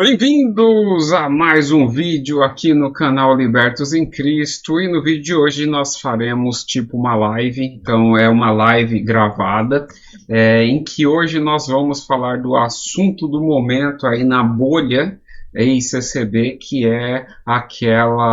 Bem-vindos a mais um vídeo aqui no canal Libertos em Cristo, e no vídeo de hoje nós faremos tipo uma live, então é uma live gravada, em que hoje nós vamos falar do assunto do momento aí na bolha ICCB, que é aquele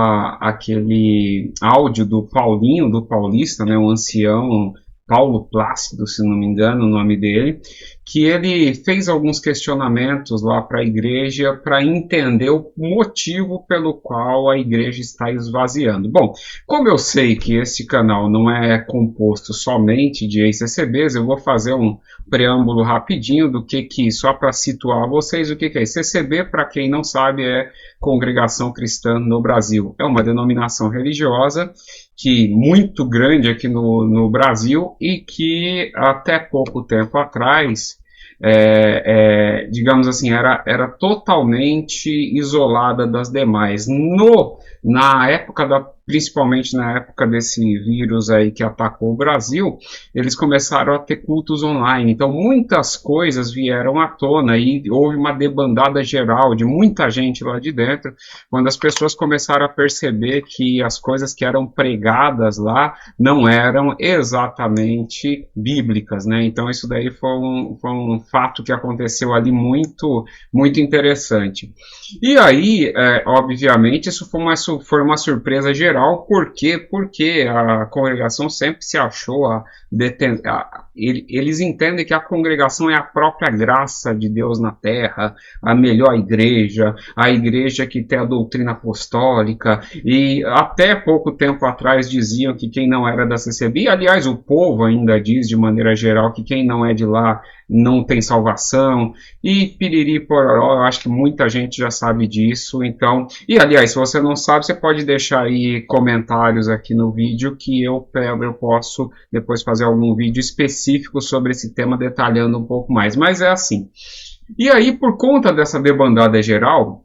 áudio do Paulinho, do Paulista, né, o ancião Paulo Plácido, se não me engano o nome dele, que ele fez alguns questionamentos lá para a igreja para entender o motivo pelo qual a igreja está esvaziando. Bom, como eu sei que esse canal não é composto somente de ICCBs, eu vou fazer um preâmbulo rapidinho do que só para situar vocês o que é. ICCB, para quem não sabe, é Congregação Cristã no Brasil. É uma denominação religiosa que muito grande aqui no Brasil e que até pouco tempo atrás, digamos assim, era totalmente isolada das demais. Principalmente na época desse vírus aí que atacou o Brasil, eles começaram a ter cultos online. Então muitas coisas vieram à tona e houve uma debandada geral de muita gente lá de dentro, quando as pessoas começaram a perceber que as coisas que eram pregadas lá não eram exatamente bíblicas, né? Então isso daí foi um fato que aconteceu ali muito, muito interessante. E aí, obviamente, isso foi uma surpresa geral. Por quê? Porque a congregação sempre se achou eles entendem que a congregação é a própria graça de Deus na terra, a melhor igreja, a igreja que tem a doutrina apostólica, e até pouco tempo atrás diziam que quem não era da CCB, e aliás o povo ainda diz de maneira geral que quem não é de lá não tem salvação, e piriri pororó, eu acho que muita gente já sabe disso. Então, e aliás, se você não sabe, você pode deixar aí comentários aqui no vídeo que eu posso depois fazer algum vídeo específico sobre esse tema, detalhando um pouco mais, mas é assim. E aí, por conta dessa debandada geral,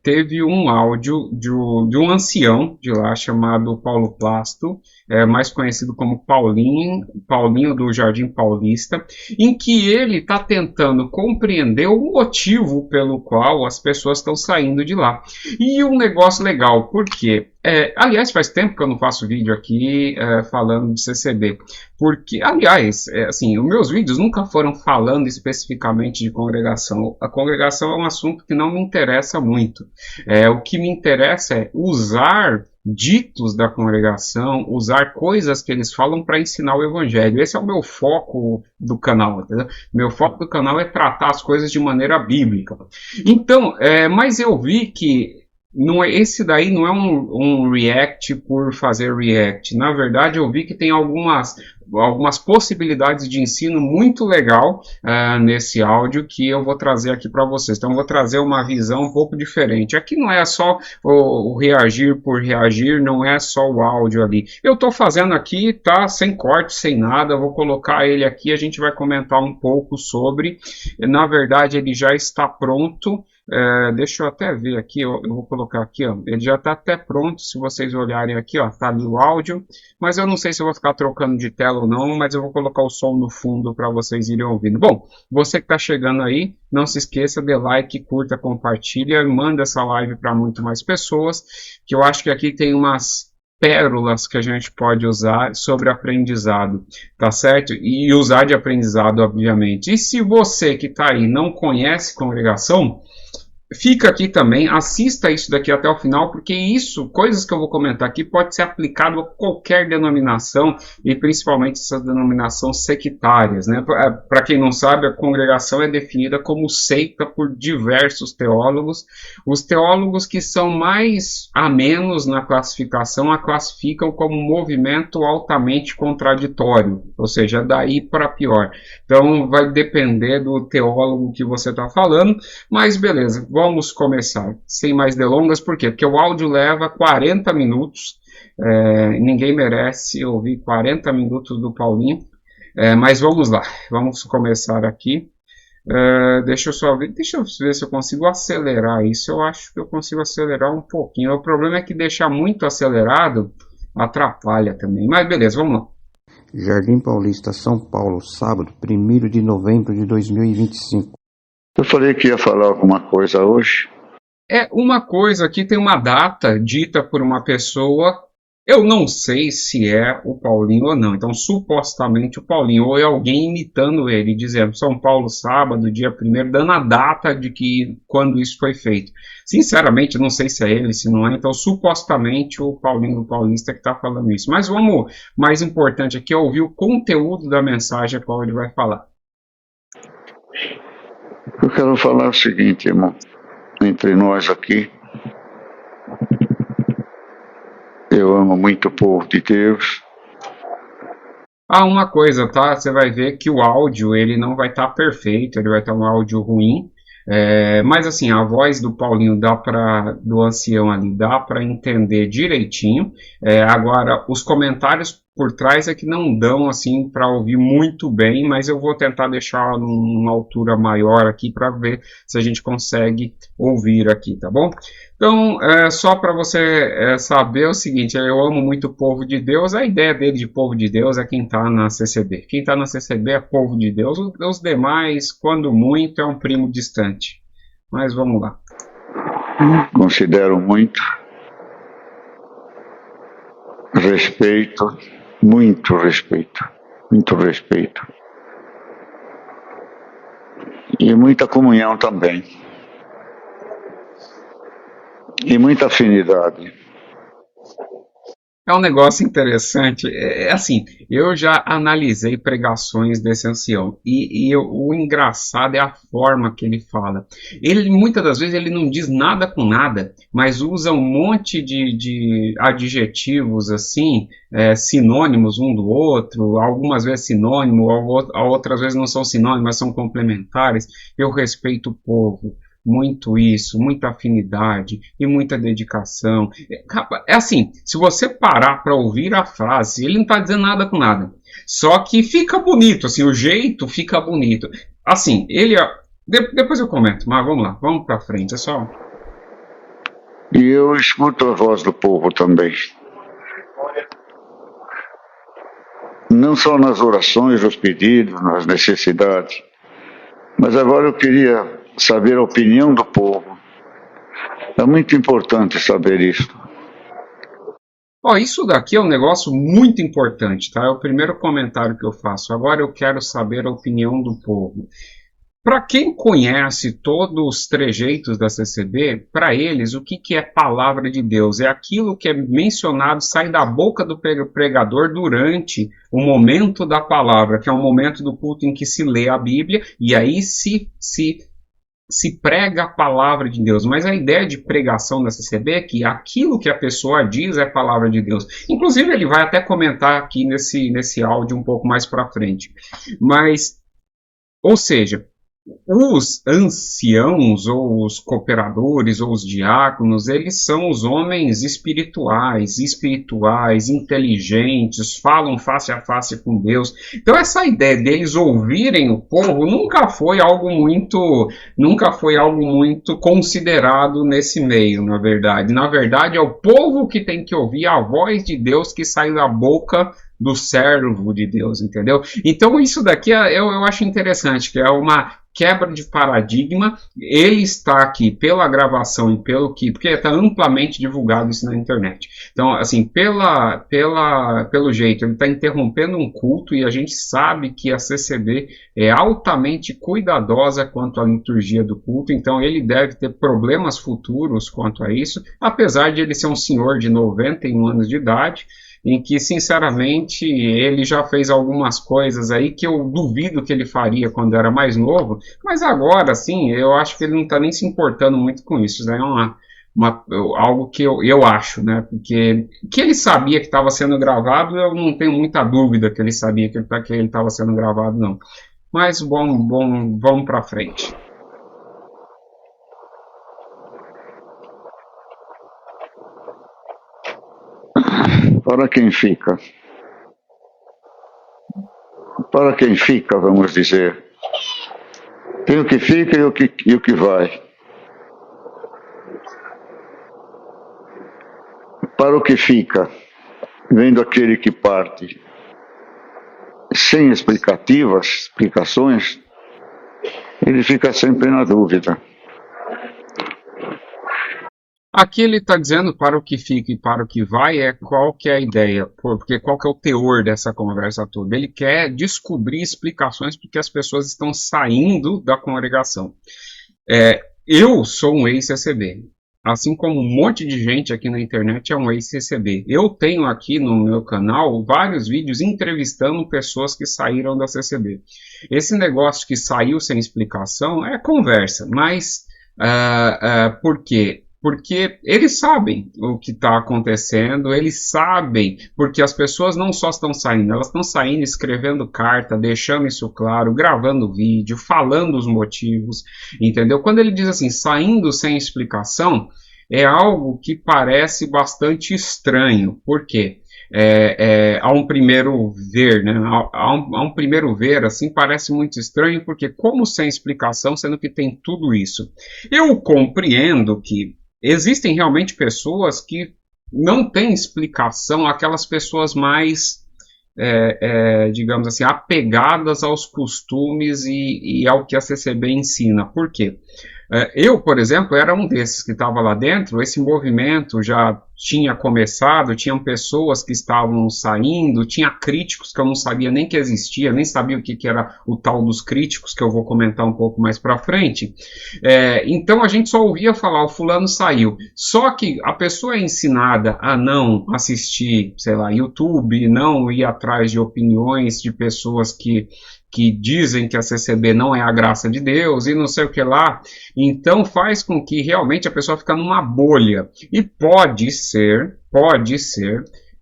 teve um áudio de um ancião de lá chamado Paulo Plasto, mais conhecido como Paulinho do Jardim Paulista, em que ele está tentando compreender o motivo pelo qual as pessoas estão saindo de lá. E um negócio legal, por quê? Aliás, faz tempo que eu não faço vídeo aqui falando de CCB, porque, aliás, assim, os meus vídeos nunca foram falando especificamente de congregação. A congregação é um assunto que não me interessa muito. O que me interessa é usar ditos da congregação, usar coisas que eles falam para ensinar o evangelho. Esse é o meu foco do canal, entendeu? Meu foco do canal é tratar as coisas de maneira bíblica. Então, mas eu vi que esse daí não é um react por fazer react. Na verdade, eu vi que tem algumas possibilidades de ensino muito legal nesse áudio que eu vou trazer aqui para vocês. Então, eu vou trazer uma visão um pouco diferente. Aqui não é só o reagir por reagir, não é só o áudio ali. Eu estou fazendo aqui, tá? Sem corte, sem nada. Vou colocar ele aqui, a gente vai comentar um pouco sobre. Na verdade, ele já está pronto. Deixa eu até ver aqui, eu vou colocar aqui, ó, ele já está até pronto. Se vocês olharem aqui, ó, tá ali o áudio, mas eu não sei se eu vou ficar trocando de tela ou não, mas eu vou colocar o som no fundo para vocês irem ouvindo. Bom, você que está chegando aí, não se esqueça de like, curta, compartilha, manda essa live para muito mais pessoas, que eu acho que aqui tem umas pérolas que a gente pode usar sobre aprendizado, tá certo? E usar de aprendizado, obviamente. E se você que está aí não conhece congregação, fica aqui também, assista isso daqui até o final, porque coisas que eu vou comentar aqui, pode ser aplicado a qualquer denominação, e principalmente essas denominações sectárias, né? Para quem não sabe, a congregação é definida como seita por diversos teólogos. Os teólogos que são mais a menos na classificação, a classificam como um movimento altamente contraditório, ou seja, daí para pior. Então, vai depender do teólogo que você está falando, mas beleza. Vamos começar, sem mais delongas, por quê? Porque o áudio leva 40 minutos, ninguém merece ouvir 40 minutos do Paulinho, mas vamos lá, vamos começar aqui. Deixa eu ver se eu consigo acelerar isso. Eu acho que eu consigo acelerar um pouquinho. O problema é que deixar muito acelerado atrapalha também, mas beleza, vamos lá. Jardim Paulista, São Paulo, sábado, 1º de novembro de 2025. Eu falei que ia falar alguma coisa hoje. É uma coisa que tem uma data dita por uma pessoa, eu não sei se é o Paulinho ou não. Então, supostamente o Paulinho, ou é alguém imitando ele, dizendo São Paulo, sábado, dia 1º, dando a data de que quando isso foi feito. Sinceramente, não sei se é ele, se não é. Então, supostamente o Paulinho Paulista que está falando isso. Mas vamos, mais importante aqui é ouvir o conteúdo da mensagem a qual ele vai falar. Eu quero falar o seguinte, irmão, entre nós aqui. Eu amo muito o povo de Deus. Uma coisa, tá? Você vai ver que o áudio ele não vai estar perfeito, ele vai estar um áudio ruim. Mas assim, a voz do Paulinho do ancião ali, dá para entender direitinho. Agora, os comentários por trás é que não dão assim para ouvir muito bem, mas eu vou tentar deixar numa altura maior aqui para ver se a gente consegue ouvir aqui, tá bom? Então, só para você saber o seguinte, eu amo muito o povo de Deus, a ideia dele de povo de Deus é quem está na CCB. Quem está na CCB é povo de Deus, os demais, quando muito, é um primo distante. Mas vamos lá. Considero muito, respeito, muito respeito. E muita comunhão também. E muita afinidade. É um negócio interessante. Assim, eu já analisei pregações desse ancião o engraçado é a forma que ele fala. Ele muitas das vezes ele não diz nada com nada, mas usa um monte de adjetivos assim, sinônimos um do outro. Algumas vezes sinônimo, outras vezes não são sinônimos, mas são complementares. Eu respeito o povo. Muito isso, muita afinidade e muita dedicação. É assim, se você parar para ouvir a frase, ele não está dizendo nada com nada. Só que fica bonito, assim, o jeito fica bonito. Assim, depois eu comento, mas vamos lá, vamos para frente, é só. E eu escuto a voz do povo também. Não só nas orações, nos pedidos, nas necessidades. Mas agora eu queria saber a opinião do povo. É muito importante saber isso. Isso daqui é um negócio muito importante, tá? É o primeiro comentário que eu faço. Agora eu quero saber a opinião do povo. Para quem conhece todos os trejeitos da CCB, para eles o que é palavra de Deus? É aquilo que é mencionado, sai da boca do pregador durante o momento da palavra, que é o momento do culto em que se lê a Bíblia, e aí se prega a palavra de Deus, mas a ideia de pregação da CCB é que aquilo que a pessoa diz é palavra de Deus. Inclusive ele vai até comentar aqui nesse áudio um pouco mais para frente. Mas, ou seja, os anciãos, ou os cooperadores, ou os diáconos, eles são os homens espirituais, inteligentes, falam face a face com Deus. Então essa ideia deles ouvirem o povo nunca foi algo muito considerado nesse meio, na verdade. Na verdade, é o povo que tem que ouvir a voz de Deus que sai da boca do servo de Deus, entendeu? Então isso daqui eu acho interessante, que é uma quebra de paradigma. Ele está aqui pela gravação e porque está amplamente divulgado isso na internet. Então, assim, pelo jeito, ele está interrompendo um culto e a gente sabe que a CCB é altamente cuidadosa quanto à liturgia do culto, então ele deve ter problemas futuros quanto a isso, apesar de ele ser um senhor de 91 anos de idade, em que, sinceramente, ele já fez algumas coisas aí que eu duvido que ele faria quando era mais novo, mas agora, assim, eu acho que ele não está nem se importando muito com isso. Isso daí é algo que eu acho, né? Porque que ele sabia que estava sendo gravado, eu não tenho muita dúvida que ele sabia que ele estava sendo gravado, não. Mas, vamos para frente. Para quem fica, vamos dizer, tem o que fica e o que vai. Para o que fica, vendo aquele que parte sem explicações, ele fica sempre na dúvida. Aqui ele está dizendo para o que fica e para o que vai qual que é a ideia, porque qual que é o teor dessa conversa toda. Ele quer descobrir explicações porque as pessoas estão saindo da congregação. Eu sou um ex-CCB, assim como um monte de gente aqui na internet é um ex-CCB. Eu tenho aqui no meu canal vários vídeos entrevistando pessoas que saíram da CCB. Esse negócio que saiu sem explicação é conversa, mas por quê? Porque eles sabem o que está acontecendo, eles sabem, porque as pessoas não só estão saindo, elas estão saindo escrevendo carta, deixando isso claro, gravando vídeo, falando os motivos, entendeu? Quando ele diz assim, saindo sem explicação, é algo que parece bastante estranho. Por quê? A um primeiro ver, né? A um primeiro ver, assim, parece muito estranho, porque como sem explicação, sendo que tem tudo isso? Eu compreendo que existem realmente pessoas que não têm explicação, aquelas pessoas mais, digamos assim, apegadas aos costumes e ao que a CCB ensina. Por quê? Eu, por exemplo, era um desses que estava lá dentro, esse movimento já tinha começado, tinham pessoas que estavam saindo, tinha críticos que eu não sabia nem que existia, nem sabia o que era o tal dos críticos, que eu vou comentar um pouco mais para frente. Então a gente só ouvia falar, o fulano saiu. Só que a pessoa é ensinada a não assistir, sei lá, YouTube, não ir atrás de opiniões de pessoas que dizem que a CCB não é a graça de Deus e não sei o que lá, então faz com que realmente a pessoa fique numa bolha. E pode ser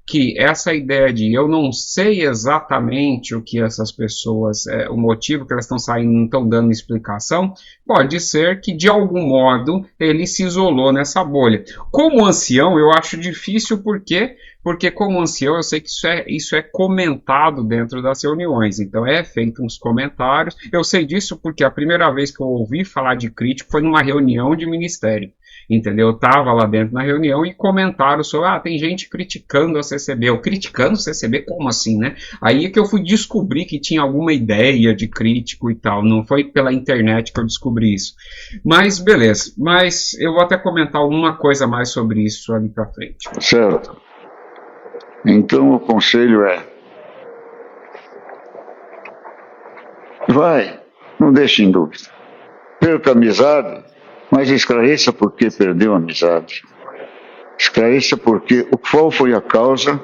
que essa ideia de eu não sei exatamente o que essas pessoas, o motivo que elas estão saindo, não estão dando explicação, pode ser que de algum modo ele se isolou nessa bolha. Como ancião, eu acho difícil porque como ancião eu sei que isso é comentado dentro das reuniões, então é feito uns comentários. Eu sei disso porque a primeira vez que eu ouvi falar de crítico foi numa reunião de ministério, entendeu? Eu estava lá dentro na reunião e comentaram sobre, tem gente criticando a CCB. Eu criticando a CCB? Como assim, né? Aí é que eu fui descobrir que tinha alguma ideia de crítico e tal, não foi pela internet que eu descobri isso. Mas beleza, mas eu vou até comentar alguma coisa mais sobre isso ali pra frente. Certo. Então o conselho vai, não deixe em dúvida. Perca a amizade, mas esclareça por que perdeu a amizade. Esclareça qual foi a causa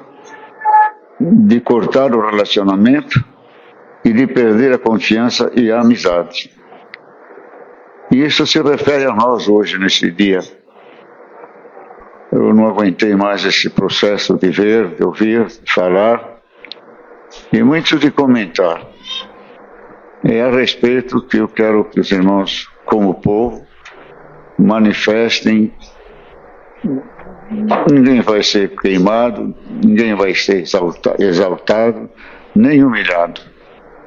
de cortar o relacionamento e de perder a confiança e a amizade. E isso se refere a nós hoje, nesse dia. Eu não aguentei mais esse processo de ver, de ouvir, de falar e muito de comentar. É a respeito que eu quero que os irmãos, como povo, manifestem. Ninguém vai ser queimado, ninguém vai ser exaltado, nem humilhado.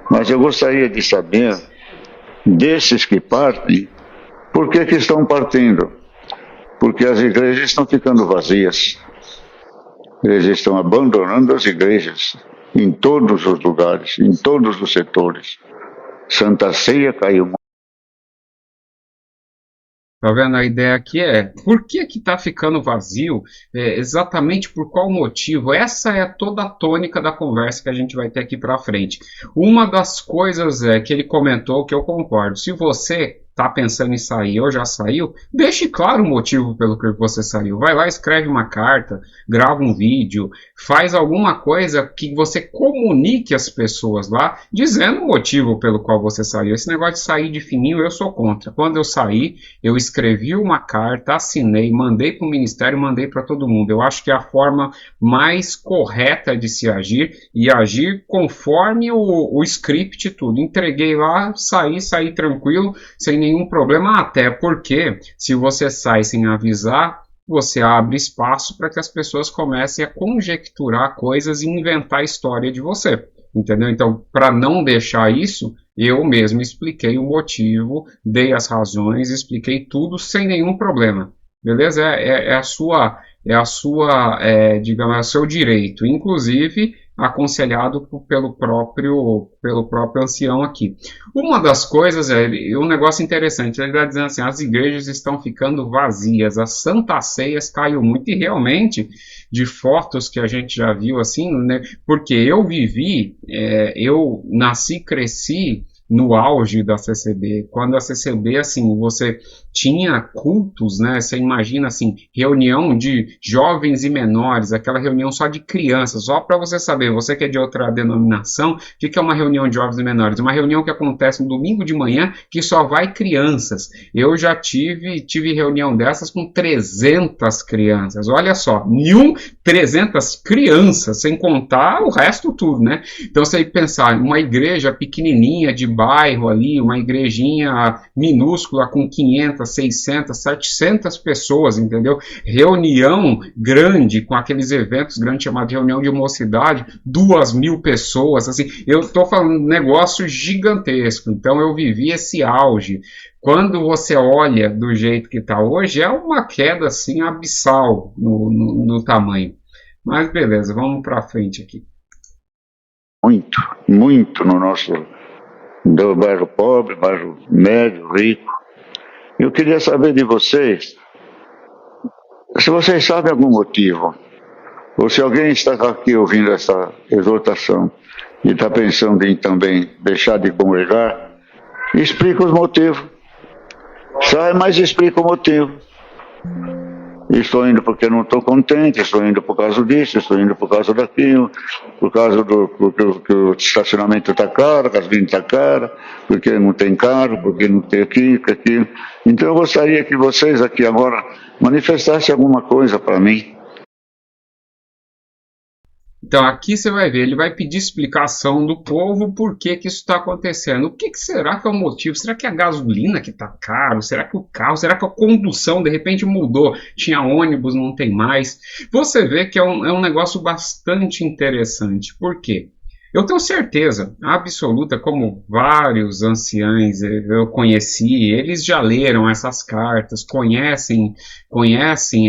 Mas eu gostaria de saber, desses que partem, por que estão partindo? Porque as igrejas estão ficando vazias. Eles estão abandonando as igrejas em todos os lugares, em todos os setores. Santa Ceia caiu. Tá vendo? A ideia aqui por que está ficando vazio? Exatamente por qual motivo? Essa é toda a tônica da conversa que a gente vai ter aqui para frente. Uma das coisas que ele comentou que eu concordo. Se você está pensando em sair ou já saiu, deixe claro o motivo pelo que você saiu. Vai lá, escreve uma carta, grava um vídeo, faz alguma coisa que você comunique às pessoas lá, dizendo o motivo pelo qual você saiu. Esse negócio de sair de fininho, eu sou contra. Quando eu saí, eu escrevi uma carta, assinei, mandei para o ministério, mandei para todo mundo. Eu acho que é a forma mais correta de se agir e agir conforme o script tudo. Entreguei lá, saí tranquilo, sem nenhum problema, até porque se você sai sem avisar, você abre espaço para que as pessoas comecem a conjecturar coisas e inventar história de você, entendeu? Então, para não deixar isso, eu mesmo expliquei o motivo, dei as razões, expliquei tudo sem nenhum problema, beleza? Digamos, é o seu direito. Inclusive, aconselhado pelo próprio ancião aqui. Uma das coisas é um negócio interessante, ele está dizendo assim, as igrejas estão ficando vazias, as santas ceias caiu muito, e realmente, de fotos que a gente já viu assim, né, porque eu nasci, cresci no auge da CCB, quando a CCB, assim, você tinha cultos, né, você imagina, assim, reunião de jovens e menores, aquela reunião só de crianças, só para você saber, você que é de outra denominação, o que é uma reunião de jovens e menores? Uma reunião que acontece no domingo de manhã, que só vai crianças. Eu já tive reunião dessas com 300 crianças, olha só, 300 crianças, sem contar o resto tudo, né? Então você pensar, uma igreja pequenininha de bairro ali, uma igrejinha minúscula com 500, 600, 700 pessoas, entendeu? Reunião grande, com aqueles eventos grandes chamados de reunião de mocidade, 2.000 pessoas, assim, eu estou falando de um negócio gigantesco, então eu vivi esse auge. Quando você olha do jeito que está hoje, é uma queda assim abissal no tamanho. Mas beleza, vamos para frente aqui. Muito, muito no nosso do bairro pobre, bairro médio, rico. Eu queria saber de vocês, se vocês sabem algum motivo, ou se alguém está aqui ouvindo essa exortação e está pensando em também deixar de congregar, explica os motivos. Sai, mas explica o motivo. Estou indo porque não estou contente, estou indo por causa disso, estou indo por causa daquilo, por causa porque o estacionamento está caro, a gasolina está cara, porque não tem carro, porque não tem aquilo. Então eu gostaria que vocês aqui agora manifestassem alguma coisa para mim. Então aqui você vai ver, ele vai pedir explicação do povo por que isso está acontecendo. O que será que é o motivo? Será que é a gasolina que está caro? Será que o carro? Será que a condução de repente mudou? Tinha ônibus, não tem mais. Você vê que é um negócio bastante interessante. Por quê? Eu tenho certeza absoluta, como vários anciães eu conheci, eles já leram essas cartas, conhecem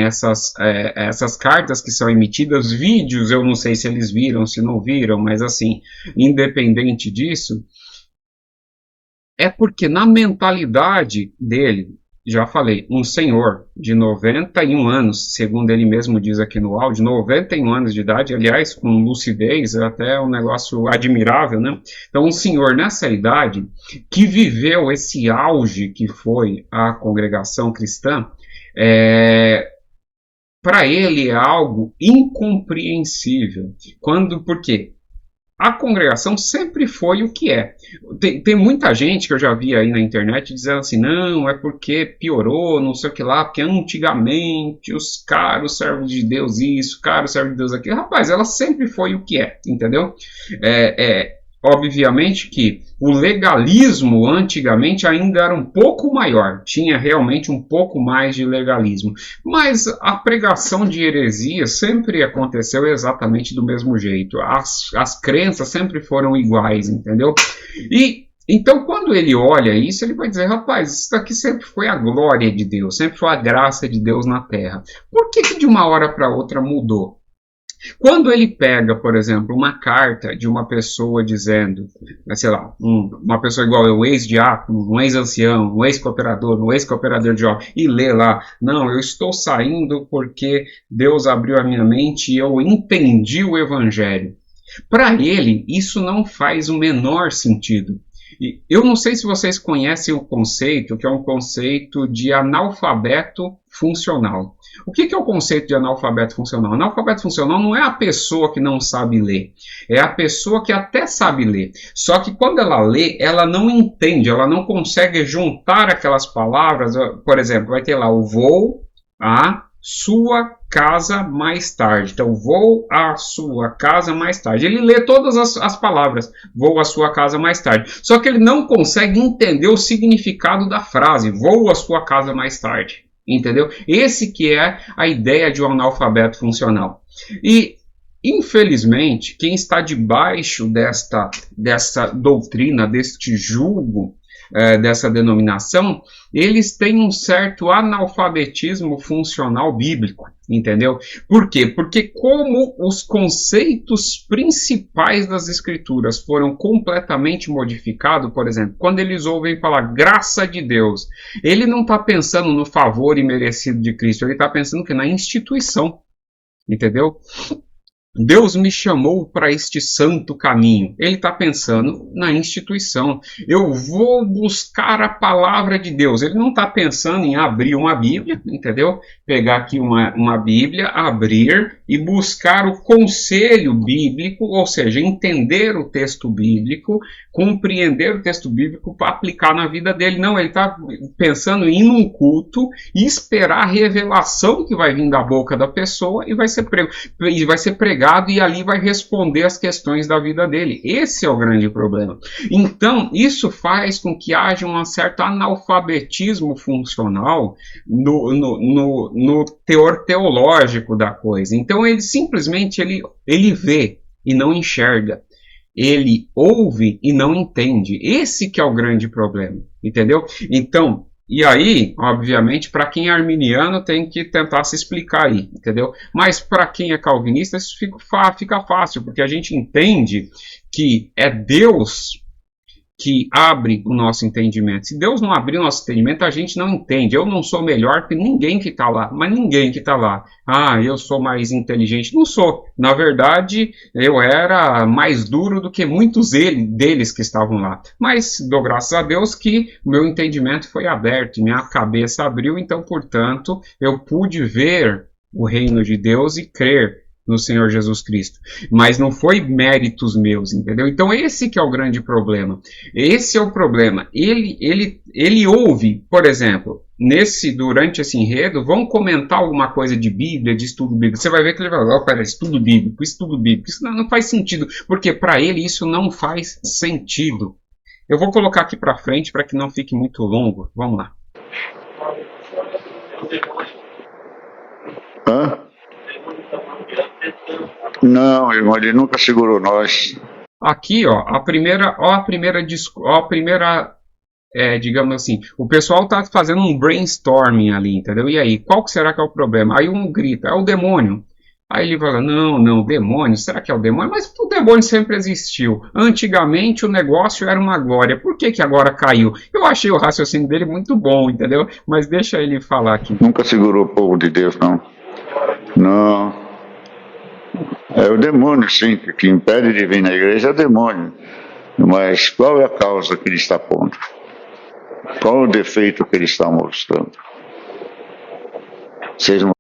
essas cartas que são emitidas, vídeos, eu não sei se eles viram, se não viram, mas assim, independente disso, é porque na mentalidade dele, já falei, um senhor de 91 anos, segundo ele mesmo diz aqui no áudio, 91 anos de idade, aliás, com lucidez, é até um negócio admirável, né? Então, um senhor nessa idade, que viveu esse auge que foi a congregação cristã, para ele é algo incompreensível. Por quê? A congregação sempre foi o que é. Tem muita gente que eu já vi aí na internet dizendo assim, não, é porque piorou, não sei o que lá, porque antigamente os caros servos de Deus isso, caros servos de Deus aquilo. Rapaz, ela sempre foi o que é, entendeu? Obviamente que o legalismo antigamente ainda era um pouco maior, tinha realmente um pouco mais de legalismo, mas a pregação de heresia sempre aconteceu exatamente do mesmo jeito, as crenças sempre foram iguais, entendeu? E então quando ele olha isso, ele vai dizer, rapaz, isso daqui sempre foi a glória de Deus, sempre foi a graça de Deus na terra, por que de uma hora para outra mudou? Quando ele pega, por exemplo, uma carta de uma pessoa dizendo, sei lá, uma pessoa igual eu, ex-diácono, um ex-ancião, um ex-cooperador, um ex-cooperador de jovem, e lê lá, não, eu estou saindo porque Deus abriu a minha mente e eu entendi o evangelho. Para ele, isso não faz o menor sentido. Eu não sei se vocês conhecem o conceito, que é um conceito de analfabeto funcional. O que é o conceito de analfabeto funcional? Analfabeto funcional não é a pessoa que não sabe ler, é a pessoa que até sabe ler. Só que quando ela lê, ela não entende, ela não consegue juntar aquelas palavras. Por exemplo, vai ter lá o vou a sua casa mais tarde. Então, vou à sua casa mais tarde. Ele lê todas as palavras, vou à sua casa mais tarde. Só que ele não consegue entender o significado da frase, vou à sua casa mais tarde. Entendeu? Esse que é a ideia de um analfabeto funcional. E, infelizmente, quem está debaixo desta doutrina, deste julgo, dessa denominação, eles têm um certo analfabetismo funcional bíblico, entendeu? Por quê? Porque como os conceitos principais das escrituras foram completamente modificados, por exemplo, quando eles ouvem falar graça de Deus, ele não está pensando no favor imerecido de Cristo, ele está pensando que na instituição, entendeu? Deus me chamou para este santo caminho. Ele está pensando na instituição. Eu vou buscar a palavra de Deus. Ele não está pensando em abrir uma Bíblia, entendeu? Pegar aqui uma Bíblia, abrir e buscar o conselho bíblico, ou seja, entender o texto bíblico, compreender o texto bíblico para aplicar na vida dele. Não, ele está pensando em ir num culto e esperar a revelação que vai vir da boca da pessoa e vai ser pregado e ali vai responder as questões da vida dele. Esse é o grande problema. Então, isso faz com que haja um certo analfabetismo funcional no teor teológico da coisa. Então, ele simplesmente ele vê e não enxerga. Ele ouve e não entende. Esse que é o grande problema, entendeu? Então, e aí, obviamente, para quem é arminiano tem que tentar se explicar aí, entendeu? Mas para quem é calvinista isso fica fácil, porque a gente entende que é Deus que abre o nosso entendimento. Se Deus não abrir o nosso entendimento, a gente não entende. Eu não sou melhor que ninguém que está lá, mas ninguém que está lá. Ah, eu sou mais inteligente. Não sou. Na verdade, eu era mais duro do que muitos deles que estavam lá. Mas dou graças a Deus que o meu entendimento foi aberto, minha cabeça abriu, então, portanto, eu pude ver o reino de Deus e crer no Senhor Jesus Cristo, mas não foi méritos meus, entendeu? Então esse que é o grande problema, esse é o problema, ele ouve, por exemplo, durante esse enredo, vão comentar alguma coisa de Bíblia, de estudo bíblico, você vai ver que ele vai falar, pera, estudo bíblico, isso não faz sentido, porque para ele isso não faz sentido. Eu vou colocar aqui para frente para que não fique muito longo, vamos lá. Hã? Não, irmão, ele nunca segurou nós. Aqui, ó, a primeira, digamos assim, o pessoal tá fazendo um brainstorming ali, entendeu? E aí, qual que será que é o problema? Aí um grita, é o demônio. Aí ele fala, não, demônio, será que é o demônio? Mas o demônio sempre existiu. Antigamente o negócio era uma glória, por que agora caiu? Eu achei o raciocínio dele muito bom, entendeu? Mas deixa ele falar aqui. Nunca segurou o povo de Deus, não. Não. É o demônio, sim, que impede de vir na igreja é o demônio. Mas qual é a causa que ele está pondo? Qual é o defeito que ele está mostrando? Vocês não...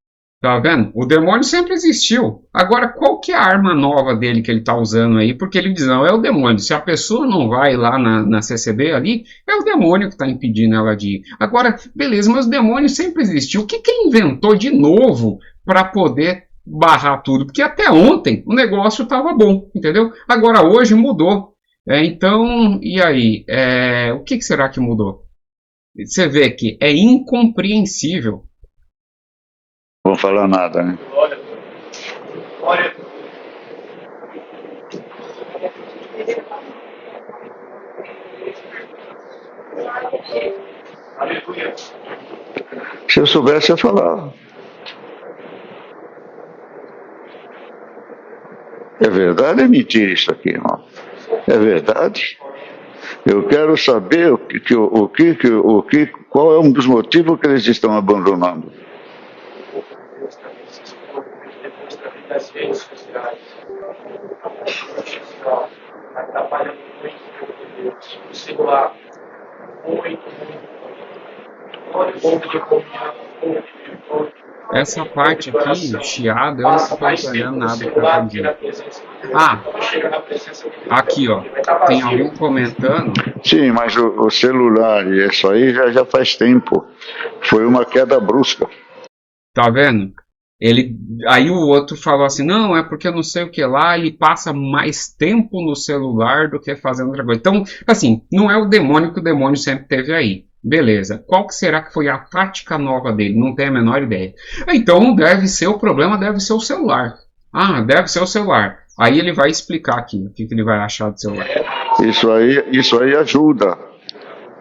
Tá vendo? O demônio sempre existiu. Agora, qual que é a arma nova dele que ele está usando aí? Porque ele diz, não, é o demônio. Se a pessoa não vai lá na CCB ali, é o demônio que está impedindo ela de ir. Agora, beleza, mas o demônio sempre existiu. O que ele inventou de novo para poder barrar tudo? Porque até ontem o negócio estava bom, entendeu? Agora hoje mudou. Então, e aí? O que será que mudou? Você vê que é incompreensível. Não vou falar nada, né? Se eu soubesse, eu falava. É verdade ou é mentira isso aqui, irmão? É verdade? Eu quero saber qual é um dos motivos que eles estão abandonando. Das redes sociais, atrapalhando muito o celular, muito. Essa parte aqui, chiado, eu não estou entendendo nada que está dizendo. Aqui, ó, tem alguém comentando. Sim, mas o celular e isso aí já faz tempo. Foi uma queda brusca. Tá vendo? Aí o outro falou assim, não, é porque eu não sei o que lá, ele passa mais tempo no celular do que fazendo outra coisa. Então, assim, não é o demônio que o demônio sempre teve aí. Beleza, qual que será que foi a tática nova dele? Não tenho a menor ideia. Então, o problema deve ser o celular. Ah, deve ser o celular. Aí ele vai explicar aqui o que ele vai achar do celular. Isso aí ajuda.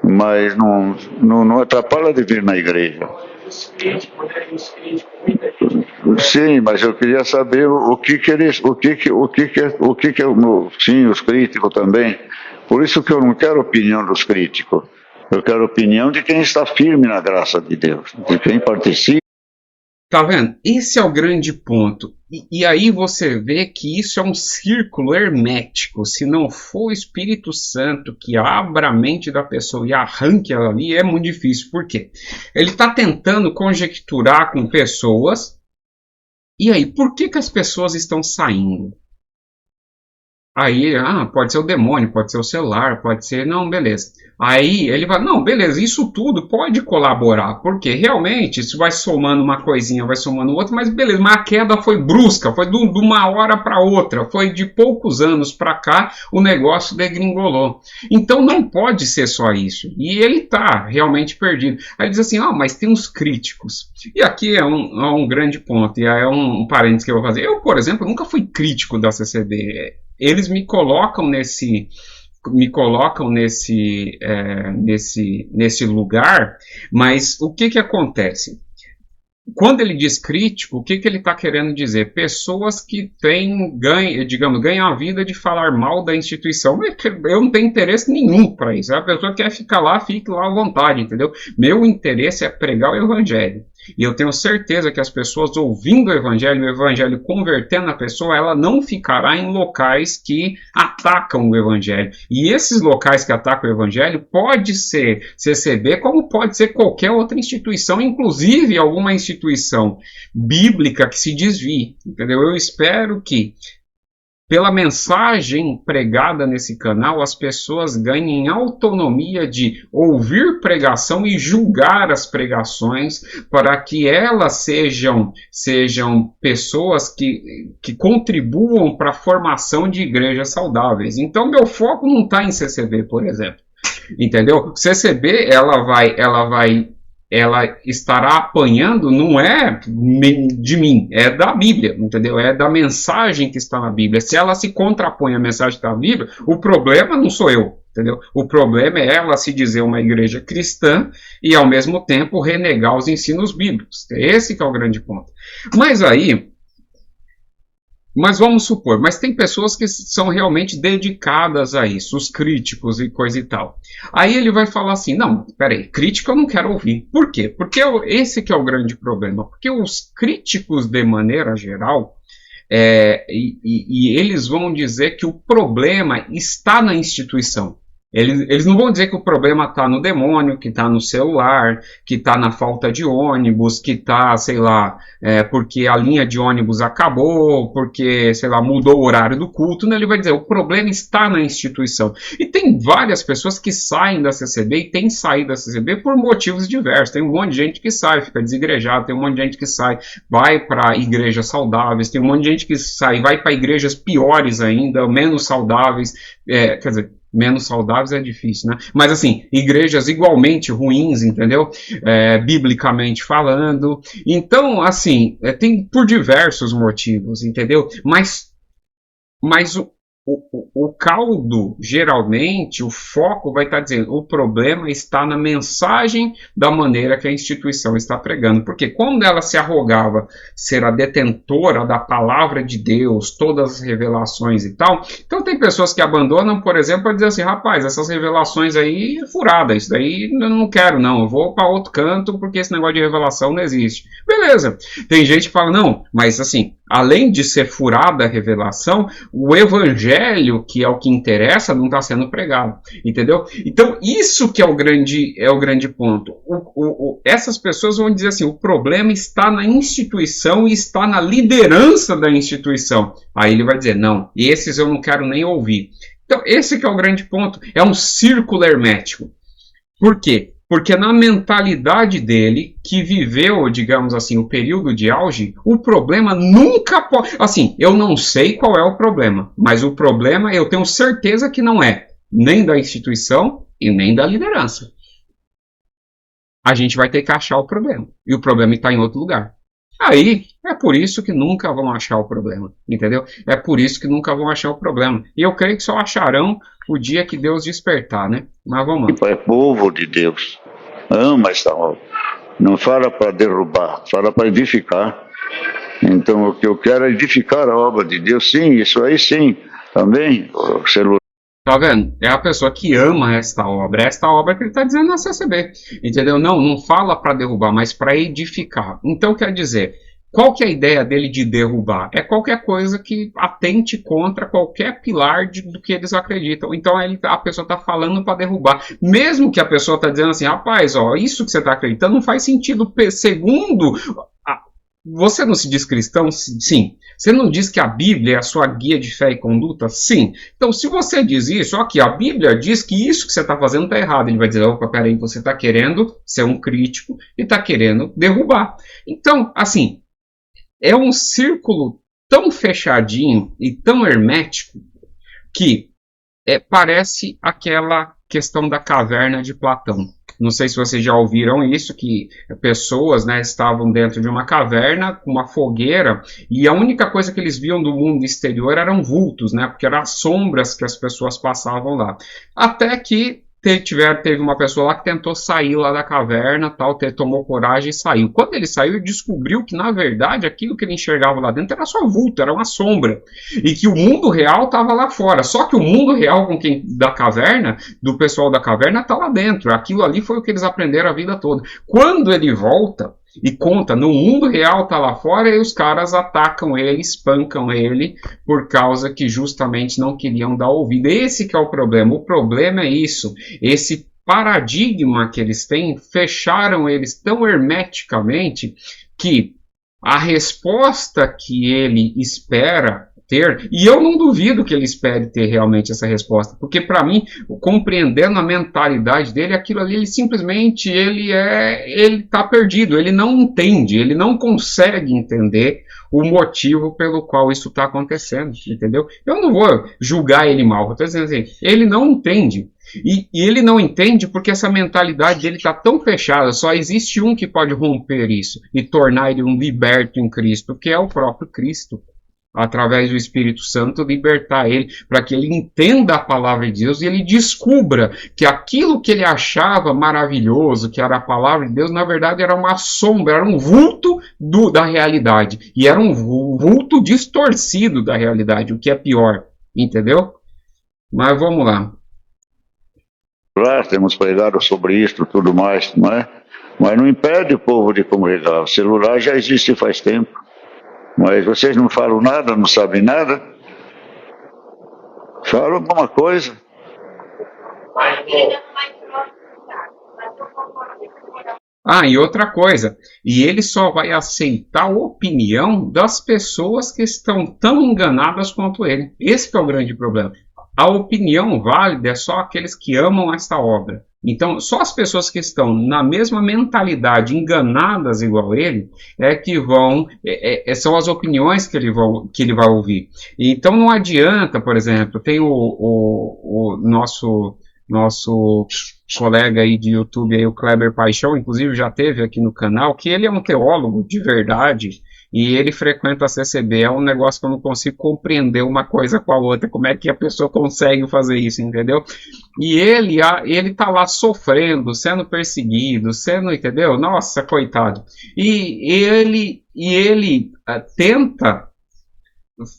mas não atrapalha de vir na igreja. Os críticos, né? Os críticos, muita gente. Sim, mas eu queria saber o que eles, sim, os críticos também. Por isso que eu não quero a opinião dos críticos. Eu quero a opinião de quem está firme na graça de Deus, de quem participa. Tá vendo? Esse é o grande ponto. E aí você vê que isso é um círculo hermético. Se não for o Espírito Santo que abra a mente da pessoa e arranque ela ali, é muito difícil. Por quê? Ele está tentando conjecturar com pessoas. E aí, por que as pessoas estão saindo? Aí, pode ser o demônio, pode ser o celular, pode ser... Não, beleza. Aí ele vai, não, beleza, isso tudo pode colaborar, porque realmente isso vai somando uma coisinha, vai somando outra, mas beleza, mas a queda foi brusca, foi de uma hora para outra, foi de poucos anos para cá, o negócio degringolou. Então não pode ser só isso, e ele está realmente perdido. Aí ele diz assim, mas tem uns críticos, e aqui é um grande ponto, e é um parênteses que eu vou fazer. Eu, por exemplo, nunca fui crítico da CCB, eles me colocam nesse lugar, mas o que acontece? Quando ele diz crítico, o que ele está querendo dizer? Pessoas que ganham a vida de falar mal da instituição. Eu não tenho interesse nenhum para isso. A pessoa quer ficar lá, fique lá à vontade, entendeu? Meu interesse é pregar o evangelho. E eu tenho certeza que as pessoas ouvindo o evangelho convertendo a pessoa, ela não ficará em locais que atacam o evangelho. E esses locais que atacam o evangelho pode ser CCB, como pode ser qualquer outra instituição, inclusive alguma instituição bíblica que se desvie, entendeu? Eu espero que pela mensagem pregada nesse canal, as pessoas ganhem autonomia de ouvir pregação e julgar as pregações para que elas sejam pessoas que contribuam para a formação de igrejas saudáveis. Então, meu foco não está em CCB, por exemplo. Entendeu? CCB, ela estará apanhando, não é de mim, é da Bíblia, entendeu? É da mensagem que está na Bíblia. Se ela se contrapõe à mensagem que está na Bíblia, o problema não sou eu, entendeu? O problema é ela se dizer uma igreja cristã e, ao mesmo tempo, renegar os ensinos bíblicos. Esse que é o grande ponto. Mas vamos supor, mas tem pessoas que são realmente dedicadas a isso, os críticos e coisa e tal. Aí ele vai falar assim, não, peraí, crítica eu não quero ouvir. Por quê? Porque esse que é o grande problema. Porque os críticos, de maneira geral, e eles vão dizer que o problema está na instituição. Eles não vão dizer que o problema está no demônio, que está no celular, que está na falta de ônibus, que está, sei lá, porque a linha de ônibus acabou, porque, sei lá, mudou o horário do culto. Não, ele vai dizer, o problema está na instituição. E tem várias pessoas que saem da CCB e têm saído da CCB por motivos diversos. Tem um monte de gente que sai, fica desigrejado, tem um monte de gente que sai, vai para igrejas saudáveis, tem um monte de gente que sai, vai para igrejas piores ainda, menos saudáveis, quer dizer, menos saudáveis é difícil, né? Mas assim, igrejas igualmente ruins, entendeu? Biblicamente falando. Então, assim, tem por diversos motivos, entendeu? Mas o caldo, geralmente, o foco vai estar dizendo, o problema está na mensagem da maneira que a instituição está pregando. Porque quando ela se arrogava ser a detentora da palavra de Deus, todas as revelações e tal, então tem pessoas que abandonam, por exemplo, para dizer assim, rapaz, essas revelações aí é furada, isso daí eu não quero não, eu vou para outro canto porque esse negócio de revelação não existe. Beleza, tem gente que fala, não, mas assim, além de ser furada a revelação, o evangelho, que é o que interessa, não está sendo pregado, entendeu? Então, isso que é o grande ponto. Essas pessoas vão dizer assim, o problema está na instituição e está na liderança da instituição. Aí ele vai dizer, não, esses eu não quero nem ouvir. Então, esse que é o grande ponto. É um círculo hermético. Por quê? Porque na mentalidade dele, que viveu, digamos assim, o período de auge, o problema nunca pode... Assim, eu não sei qual é o problema, mas o problema eu tenho certeza que não é nem da instituição e nem da liderança. A gente vai ter que achar o problema. E o problema está em outro lugar. Aí é por isso que nunca vão achar o problema, entendeu? É por isso que nunca vão achar o problema. E eu creio que só acharão o dia que Deus despertar, né? Mas vamos lá. É povo de Deus, ama esta obra. Não fala para derrubar, fala para edificar. Então, o que eu quero é edificar a obra de Deus, sim, isso aí sim, também. O celular. Tá vendo? É a pessoa que ama esta obra que ele está dizendo na CCB, entendeu? Não fala para derrubar, mas para edificar. Então, quer dizer, qual que é a ideia dele de derrubar? É qualquer coisa que atente contra qualquer pilar do que eles acreditam. Então, a pessoa está falando para derrubar. Mesmo que a pessoa está dizendo assim, rapaz, ó, isso que você está acreditando não faz sentido segundo... Você não se diz cristão? Sim. Você não diz que a Bíblia é a sua guia de fé e conduta? Sim. Então, se você diz isso, aqui, a Bíblia diz que isso que você está fazendo está errado. Ele vai dizer, opa, peraí, você está querendo ser um crítico e está querendo derrubar. Então, assim, é um círculo tão fechadinho e tão hermético que parece aquela questão da caverna de Platão. Não sei se vocês já ouviram isso, que pessoas, né, estavam dentro de uma caverna com uma fogueira e a única coisa que eles viam do mundo exterior eram vultos, né, porque eram as sombras que as pessoas passavam lá. Até que teve uma pessoa lá que tentou sair lá da caverna, tal, tomou coragem e saiu. Quando ele saiu, ele descobriu que, na verdade, aquilo que ele enxergava lá dentro era só vulto, era uma sombra. E que o mundo real estava lá fora. Só que o mundo real da caverna, do pessoal da caverna, está lá dentro. Aquilo ali foi o que eles aprenderam a vida toda. Quando ele volta e conta, no mundo real tá lá fora, e os caras atacam ele, espancam ele, por causa que justamente não queriam dar ouvido. Esse que é o problema. O problema é isso. Esse paradigma que eles têm, fecharam eles tão hermeticamente que a resposta que ele espera ter, e eu não duvido que ele espere ter realmente essa resposta, porque para mim, compreendendo a mentalidade dele, aquilo ali, ele simplesmente, ele tá perdido, ele não entende, ele não consegue entender o motivo pelo qual isso está acontecendo, entendeu? Eu não vou julgar ele mal, eu estou dizendo assim, ele não entende. E ele não entende porque essa mentalidade dele está tão fechada, só existe um que pode romper isso e tornar ele um liberto em Cristo, que é o próprio Cristo. Através do Espírito Santo, libertar ele, para que ele entenda a palavra de Deus e ele descubra que aquilo que ele achava maravilhoso, que era a palavra de Deus, na verdade era uma sombra, era um vulto da realidade. E era um vulto distorcido da realidade, o que é pior, entendeu? Mas vamos lá. Temos pregado sobre isso e tudo mais, não é? Mas não impede o povo de congregar. O celular já existe faz tempo. Mas vocês não falam nada, não sabem nada? Falam alguma coisa. E outra coisa, e ele só vai aceitar a opinião das pessoas que estão tão enganadas quanto ele. Esse que é o grande problema. A opinião válida é só aqueles que amam esta obra. Então, só as pessoas que estão na mesma mentalidade, enganadas igual ele, que vão, são as opiniões que ele vai ouvir. Então, não adianta, por exemplo, tem o nosso colega aí de YouTube, aí, o Kleber Paixão, inclusive já teve aqui no canal, que ele é um teólogo de verdade, e ele frequenta a CCB, é um negócio que eu não consigo compreender uma coisa com a outra, como é que a pessoa consegue fazer isso, entendeu? E ele tá lá sofrendo, sendo perseguido, entendeu? Nossa, coitado. E ele tenta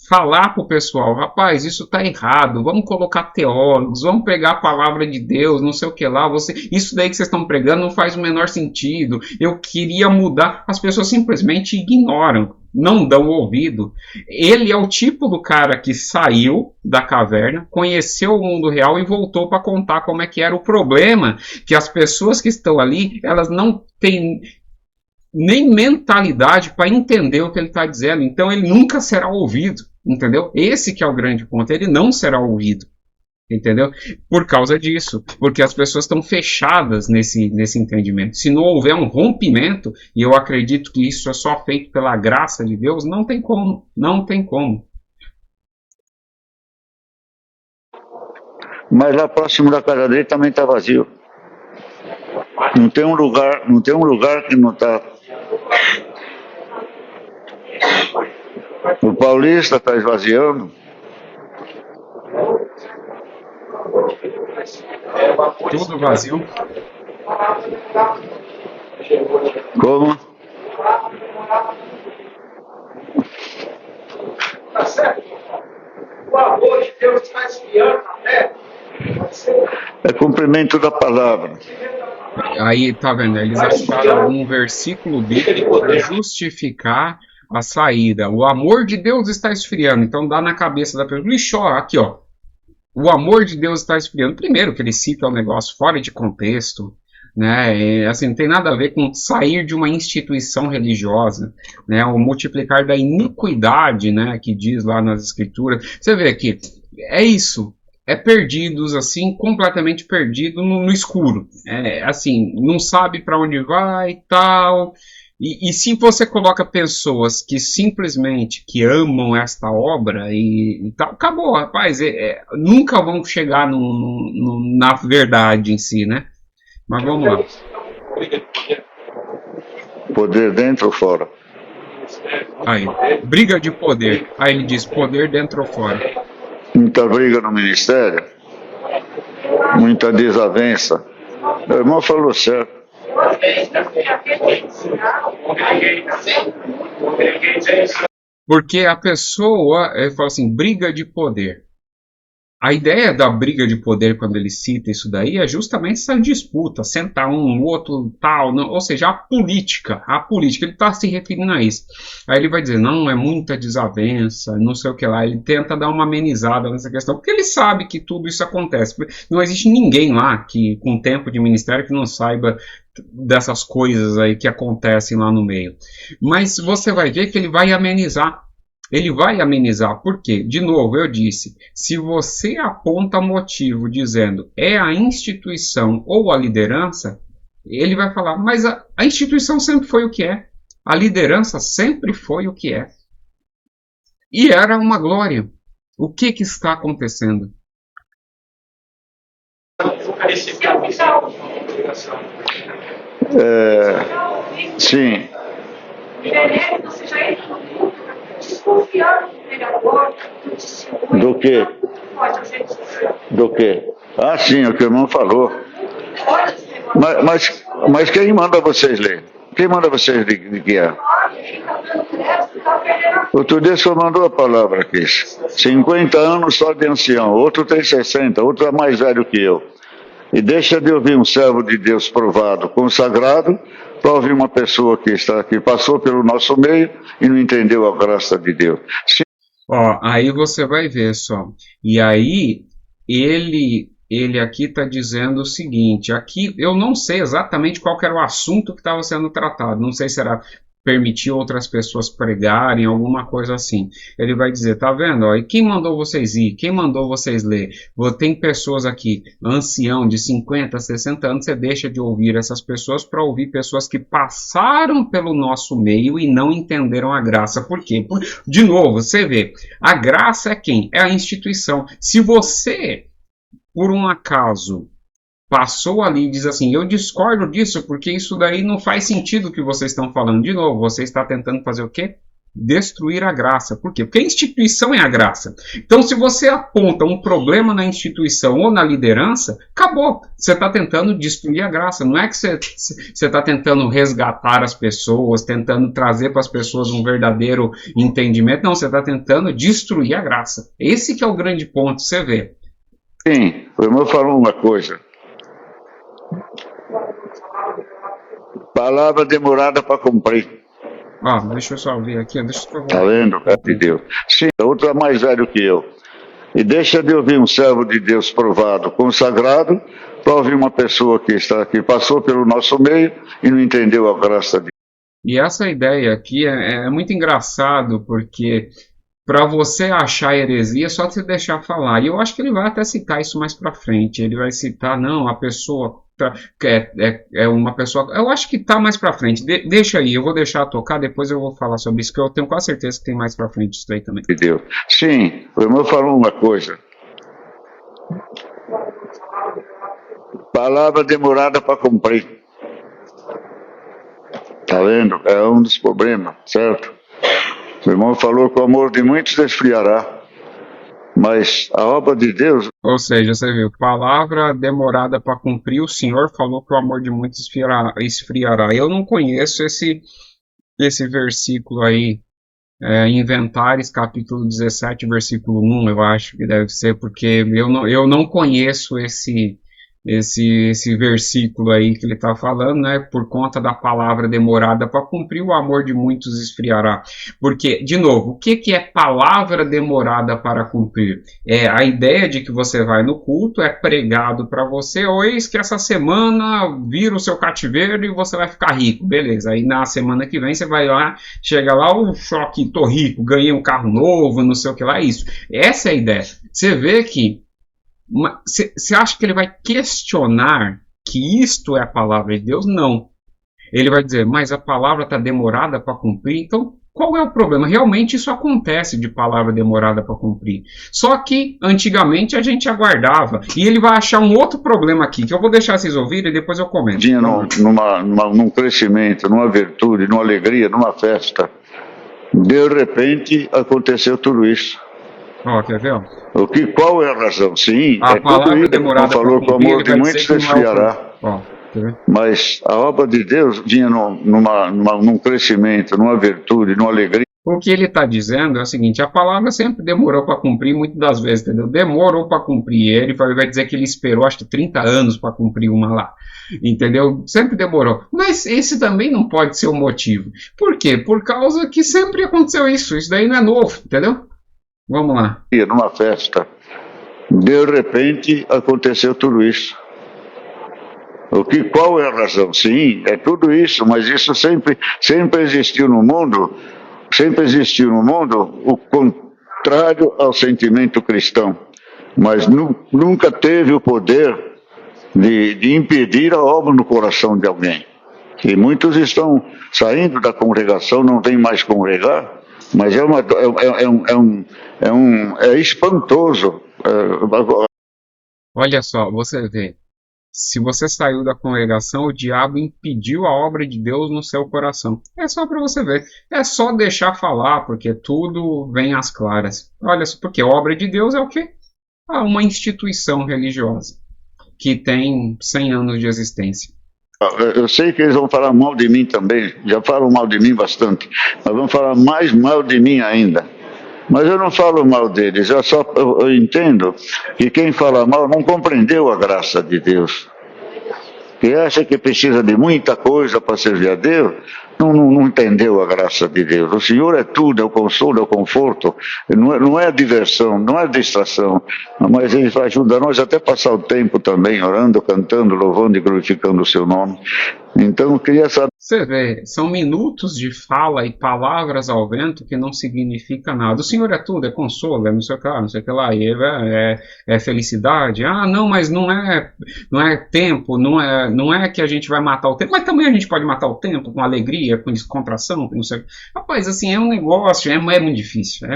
falar pro pessoal, rapaz, isso tá errado, vamos colocar teólogos, vamos pegar a palavra de Deus, não sei o que lá, isso daí que vocês estão pregando não faz o menor sentido, eu queria mudar, as pessoas simplesmente ignoram, não dão ouvido. Ele é o tipo do cara que saiu da caverna, conheceu o mundo real e voltou para contar como é que era o problema, que as pessoas que estão ali, elas não têm nem mentalidade para entender o que ele está dizendo, então ele nunca será ouvido, entendeu? Esse que é o grande ponto, ele não será ouvido, entendeu? Por causa disso, porque as pessoas estão fechadas nesse entendimento. Se não houver um rompimento, e eu acredito que isso é só feito pela graça de Deus, não tem como, não tem como. Mas lá próximo da casa dele também está vazio. Não tem um lugar que não está. O Paulista está esvaziando. Tudo vazio. Como? Tá certo? O amor de Deus está esfriando na terra. É cumprimento da palavra. Aí, tá vendo? Eles acharam algum versículo bíblico para justificar a saída. O amor de Deus está esfriando. Então dá na cabeça da pessoa. E chora, aqui ó. O amor de Deus está esfriando. Primeiro que ele cita o negócio fora de contexto, né? E, assim, não tem nada a ver com sair de uma instituição religiosa, né? O multiplicar da iniquidade, né? Que diz lá nas escrituras. Você vê aqui, é isso. É perdidos, assim, completamente perdido no escuro. É, assim, não sabe para onde vai e tal. E se você coloca pessoas que simplesmente que amam esta obra e tal, acabou, rapaz. Nunca vão chegar na verdade em si, né? Mas vamos lá. Poder dentro ou fora? Aí, briga de poder. Aí ele diz poder dentro ou fora. Muita briga no ministério, muita desavença. Meu irmão falou certo. Porque a pessoa fala assim, briga de poder. A ideia da briga de poder, quando ele cita isso daí, é justamente essa disputa, sentar um, outro, tal, não, ou seja, a política, ele está se referindo a isso. Aí ele vai dizer, não, é muita desavença, não sei o que lá, ele tenta dar uma amenizada nessa questão, porque ele sabe que tudo isso acontece. Não existe ninguém lá que, com tempo de ministério, que não saiba dessas coisas aí que acontecem lá no meio. Mas você vai ver que ele vai amenizar. Ele vai amenizar, por quê? De novo, eu disse, se você aponta motivo dizendo é a instituição ou a liderança, ele vai falar, mas a instituição sempre foi o que é, a liderança sempre foi o que é. E era uma glória. O que está acontecendo? Sim. Você já entra no culto desconfiando do pregador, do testemunho. Do quê? Do quê? Ah, sim, é o que o irmão falou. Mas quem manda vocês ler? Quem manda vocês de guiar? Outro dia o senhor mandou a palavra aqui. 50 anos só de ancião, outro tem 60, outro é mais velho que eu. E deixa de ouvir um servo de Deus provado, consagrado, para ouvir uma pessoa que passou pelo nosso meio e não entendeu a graça de Deus. Ó, aí você vai ver só. E aí ele aqui está dizendo o seguinte, aqui eu não sei exatamente qual que era o assunto que estava sendo tratado, não sei se era permitir outras pessoas pregarem, alguma coisa assim. Ele vai dizer, tá vendo? Ó, e quem mandou vocês ir? Quem mandou vocês ler? Tem pessoas aqui, ancião de 50, 60 anos, você deixa de ouvir essas pessoas para ouvir pessoas que passaram pelo nosso meio e não entenderam a graça. Por quê? De novo, você vê, a graça é quem? É a instituição. Se você, por um acaso, passou ali e diz assim, eu discordo disso, porque isso daí não faz sentido o que vocês estão falando. De novo, você está tentando fazer o quê? Destruir a graça. Por quê? Porque a instituição é a graça. Então, se você aponta um problema na instituição ou na liderança, acabou. Você está tentando destruir a graça. Não é que você está tentando resgatar as pessoas, tentando trazer para as pessoas um verdadeiro entendimento. Não, você está tentando destruir a graça. Esse que é o grande ponto, você vê. Sim, o irmão falou uma coisa. Palavra demorada para cumprir. Deixa eu só ver aqui. Está vendo? É de Deus. Sim, outro é mais velho que eu. E deixa de ouvir um servo de Deus provado, consagrado, para ouvir uma pessoa que passou pelo nosso meio e não entendeu a graça de Deus. E essa ideia aqui é muito engraçado, porque para você achar heresia é só você deixar falar. E eu acho que ele vai até citar isso mais para frente. Ele vai citar, não, a pessoa é uma pessoa... Eu acho que tá mais para frente. Deixa aí, eu vou deixar tocar, depois eu vou falar sobre isso, que eu tenho quase certeza que tem mais para frente isso aí também. Deus. Sim, o irmão falou uma coisa. Palavra demorada para cumprir. Tá vendo? É um dos problemas, certo? O irmão falou que o amor de muitos esfriará, mas a obra de Deus... Ou seja, você viu, palavra demorada para cumprir, o Senhor falou que o amor de muitos esfriará. Eu não conheço esse versículo aí, Inventares, capítulo 17, versículo 1, eu acho que deve ser, porque eu não conheço esse versículo aí que ele está falando, né? Por conta da palavra demorada para cumprir, o amor de muitos esfriará. Porque, de novo, o que é palavra demorada para cumprir? É a ideia de que você vai no culto, é pregado para você, ou eis que essa semana vira o seu cativeiro e você vai ficar rico. Beleza, aí na semana que vem você vai lá, chega lá, o choque, tô rico, ganhei um carro novo, não sei o que lá, isso. Essa é a ideia. Você vê que você acha que ele vai questionar que isto é a palavra de Deus? Não. Ele vai dizer, mas a palavra está demorada para cumprir, então qual é o problema? Realmente isso acontece de palavra demorada para cumprir. Só que antigamente a gente aguardava. E ele vai achar um outro problema aqui, que eu vou deixar vocês ouvirem e depois eu comento. Tinha num crescimento, numa virtude, numa alegria, numa festa. De repente aconteceu tudo isso. Ó, quer ver? Qual é a razão? Sim, a palavra tudo isso. demorada Falou que o amor de muitos esfriará. Mas a obra de Deus vinha num crescimento, numa virtude, numa alegria. O que ele está dizendo é o seguinte, a palavra sempre demorou para cumprir, muitas das vezes, entendeu? Demorou para cumprir. Ele vai dizer que ele esperou, acho que 30 anos para cumprir uma lá, entendeu? Sempre demorou. Mas esse também não pode ser o motivo. Por quê? Por causa que sempre aconteceu isso. Isso daí não é novo, entendeu? Vamos lá. Numa festa, de repente aconteceu tudo isso. Qual é a razão? Sim, é tudo isso, mas isso sempre existiu no mundo. Sempre existiu no mundo o contrário ao sentimento cristão, mas nunca teve o poder de impedir a obra no coração de alguém. E muitos estão saindo da congregação, não vêm mais congregar, mas é espantoso. Olha só, você vê. Se você saiu da congregação, o diabo impediu a obra de Deus no seu coração. É só para você ver. É só deixar falar, porque tudo vem às claras. Olha só, porque a obra de Deus é o quê? Uma instituição religiosa que tem 100 anos de existência. Eu sei que eles vão falar mal de mim também. Já falam mal de mim bastante. Mas vão falar mais mal de mim ainda. Mas eu não falo mal deles, eu entendo que quem fala mal não compreendeu a graça de Deus. Quem acha que precisa de muita coisa para servir a Deus, não entendeu a graça de Deus. O Senhor é tudo, é o consolo, é o conforto, não é a diversão, não é a distração, mas Ele ajuda nós até passar o tempo também, orando, cantando, louvando e glorificando o Seu nome. Então, eu queria saber... Você vê, são minutos de fala e palavras ao vento que não significa nada. O Senhor é tudo, é consolo, é não sei o que lá, e é felicidade. Ah, não, mas não é tempo, não é que a gente vai matar o tempo, mas também a gente pode matar o tempo com alegria, com descontração, com não sei o que. Rapaz, assim, é um negócio, é muito difícil,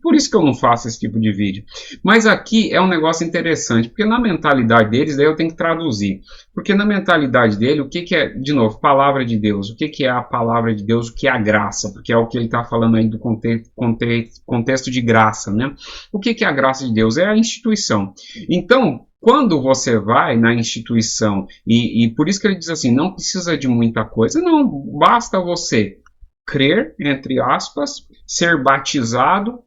por isso que eu não faço esse tipo de vídeo. Mas aqui é um negócio interessante, porque na mentalidade deles, daí eu tenho que traduzir. Porque na mentalidade dele, o que é, de novo, palavra de Deus? O que é a palavra de Deus? O que é a graça? Porque é o que ele está falando aí do contexto de graça, né? O que é a graça de Deus? É a instituição. Então, quando você vai na instituição, e por isso que ele diz assim, não precisa de muita coisa, não, basta você crer, entre aspas, ser batizado,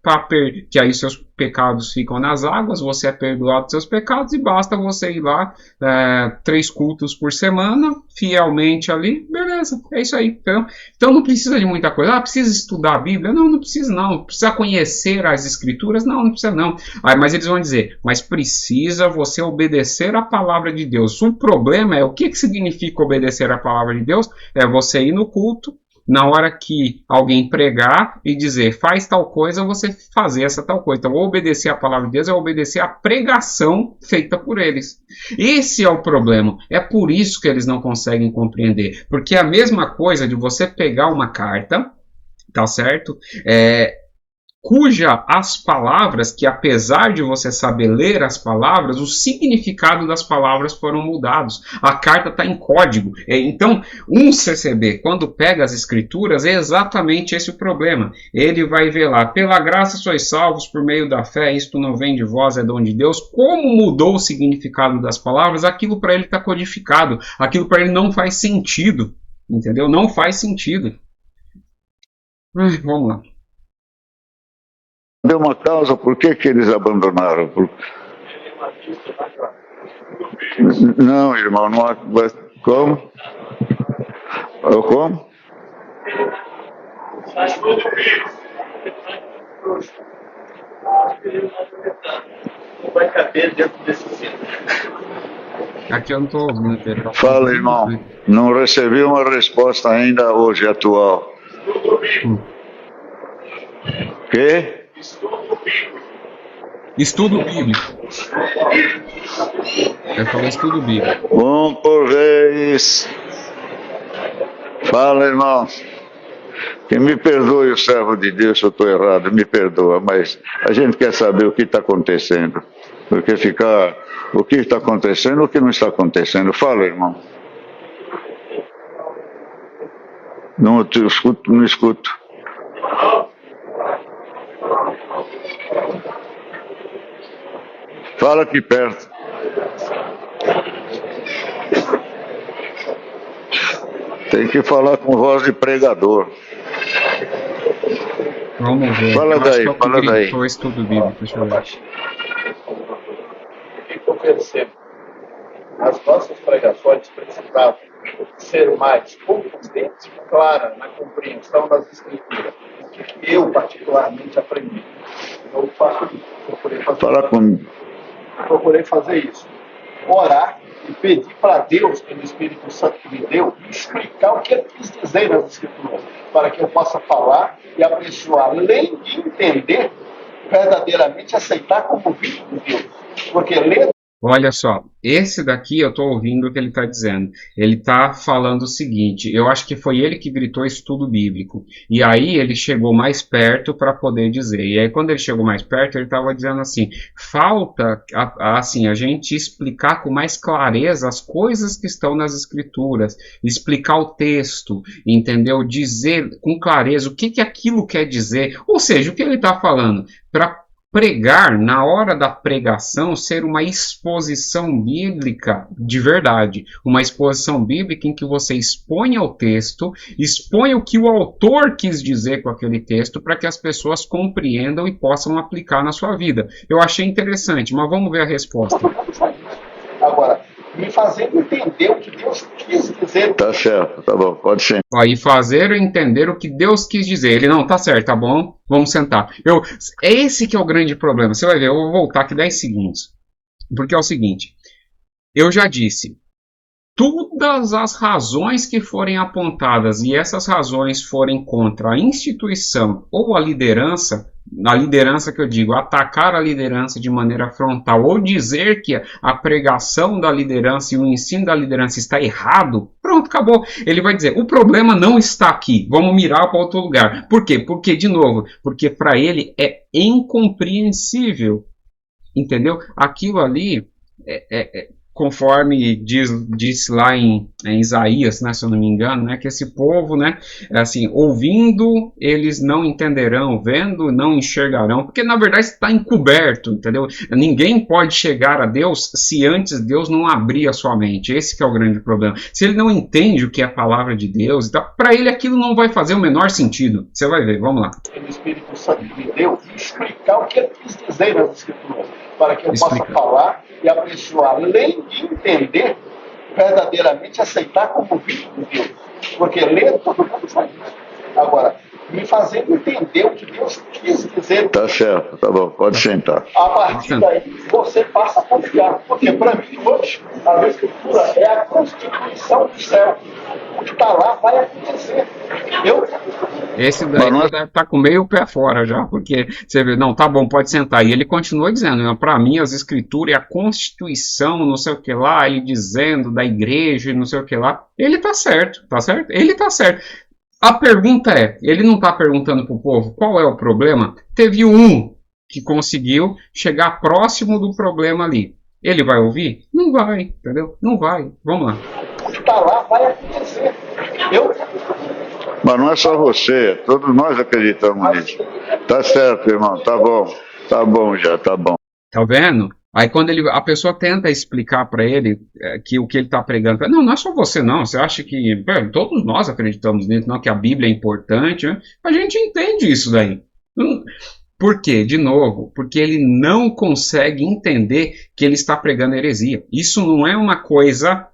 que aí seus pecados ficam nas águas, você é perdoado dos seus pecados e basta você ir lá 3 cultos por semana, fielmente ali, beleza, é isso aí. Então não precisa de muita coisa. Precisa estudar a Bíblia? Não precisa não. Precisa conhecer as Escrituras? Não precisa não. Mas eles vão dizer, mas precisa você obedecer a palavra de Deus. O problema é, o que significa obedecer a palavra de Deus? É você ir no culto, na hora que alguém pregar e dizer faz tal coisa, você fazer essa tal coisa. Então, obedecer a palavra de Deus é obedecer a pregação feita por eles. Esse é o problema. É por isso que eles não conseguem compreender. Porque é a mesma coisa de você pegar uma carta, tá certo? cuja as palavras, que apesar de você saber ler as palavras, o significado das palavras foram mudados. A carta está em código. Então, um CCB, quando pega as escrituras, é exatamente esse o problema. Ele vai ver lá, pela graça sois salvos por meio da fé, isto não vem de vós, é dom de Deus. Como mudou o significado das palavras, aquilo para ele está codificado, aquilo para ele não faz sentido, entendeu? Não faz sentido. Vamos lá. Deu uma causa, por que eles abandonaram? Não, irmão, não há... Como? Como? Vai caber dentro desse centro. Aqui eu não estou ouvindo, Pedro. Fala, irmão. Não recebi uma resposta ainda hoje, atual. Que? Estudo bíblico. Eu falei estudo bíblico. Um por vez. Fala, irmão. Que me perdoe o servo de Deus se eu estou errado, me perdoa, mas a gente quer saber o que está acontecendo. Porque ficar o que está acontecendo, o que não está acontecendo. Fala, irmão. Não te escuto, não escuto. Fala aqui perto. Tem que falar com voz de pregador. Vamos ver. Fala daí, fala daí. Foi estudo bíblico, deixa eu ver. Fico percebendo. As nossas pregações precisavam ser mais contundentes e claras na compreensão das Escrituras. O que eu, particularmente, aprendi. Eu faço isso. Procurei fazer isso. Orar e pedir para Deus, pelo Espírito Santo que me deu, explicar o que ele quis dizer nas Escrituras, para que eu possa falar e abençoar, além de entender, verdadeiramente aceitar como filho de Deus. Porque ler... Olha só, esse daqui eu estou ouvindo o que ele está dizendo. Ele está falando o seguinte, eu acho que foi ele que gritou estudo bíblico. E aí ele chegou mais perto para poder dizer. E aí quando ele chegou mais perto, ele estava dizendo assim, falta assim, a gente explicar com mais clareza as coisas que estão nas escrituras, explicar o texto, entendeu? Dizer com clareza o que aquilo quer dizer. Ou seja, o que ele está falando? Para pregar, na hora da pregação, ser uma exposição bíblica de verdade. Uma exposição bíblica em que você expõe o texto, expõe o que o autor quis dizer com aquele texto, para que as pessoas compreendam e possam aplicar na sua vida. Eu achei interessante, mas vamos ver a resposta. Agora, me fazendo entender o que Deus quis dizer. Tá certo, tá bom, pode ser. E fazer eu entender o que Deus quis dizer. Ele, não, tá certo, tá bom, vamos sentar. Esse que é o grande problema. Você vai ver, eu vou voltar aqui 10 segundos. Porque é o seguinte, eu já disse, todas as razões que forem apontadas e essas razões forem contra a instituição ou a liderança que eu digo, atacar a liderança de maneira frontal ou dizer que a pregação da liderança e o ensino da liderança está errado, pronto, acabou. Ele vai dizer, o problema não está aqui, vamos mirar para outro lugar. Por quê? Porque, de novo, porque para ele é incompreensível, entendeu? Aquilo ali conforme diz lá em Isaías, né, se eu não me engano, né, que esse povo, né, assim, ouvindo eles não entenderão, vendo não enxergarão, porque na verdade está encoberto, entendeu? Ninguém pode chegar a Deus se antes Deus não abrir a sua mente. Esse que é o grande problema. Se ele não entende o que é a palavra de Deus, então, para ele aquilo não vai fazer o menor sentido. Você vai ver, vamos lá. O Espírito Santo me deu explicar o que ele quis dizer nas Escrituras, para que eu possa falar e abençoar, além de entender, verdadeiramente aceitar como filho de Deus. Porque ler, todo mundo faz isso. Agora, me fazendo entender o que Deus quis dizer. Tá certo, tá bom, pode sentar. A partir daí, você passa a confiar. Porque para mim, hoje, a Escritura é a constituição do céu. O que está lá vai acontecer. Esse daí deve estar com meio pé fora já, porque você vê, não, tá bom, pode sentar. E ele continua dizendo, para mim as escrituras é a constituição, não sei o que lá, ele dizendo da igreja e não sei o que lá. Ele tá certo, tá certo? Ele tá certo. A pergunta é, ele não está perguntando para o povo qual é o problema? Teve um que conseguiu chegar próximo do problema ali. Ele vai ouvir? Não vai, entendeu? Não vai. Vamos lá. Está lá, vai acontecer. Mas não é só você, todos nós acreditamos nisso. Tá certo, irmão, tá bom já, tá bom. Tá vendo? Aí quando a pessoa tenta explicar para ele que o que ele está pregando, não é só você não, você acha que todos nós acreditamos nisso, não, que a Bíblia é importante, né? A gente entende isso daí. Por quê? De novo, porque ele não consegue entender que ele está pregando heresia. Isso não é uma coisa...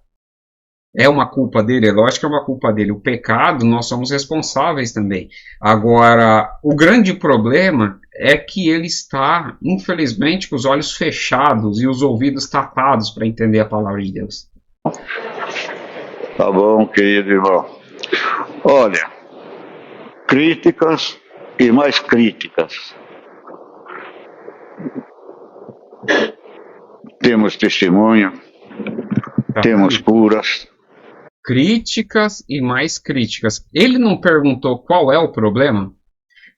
É uma culpa dele? É lógico que é uma culpa dele. O pecado, nós somos responsáveis também. Agora, o grande problema é que ele está, infelizmente, com os olhos fechados e os ouvidos tapados para entender a palavra de Deus. Tá bom, querido irmão. Olha, críticas e mais críticas. Temos testemunho, temos curas. Críticas e mais críticas. Ele não perguntou qual é o problema?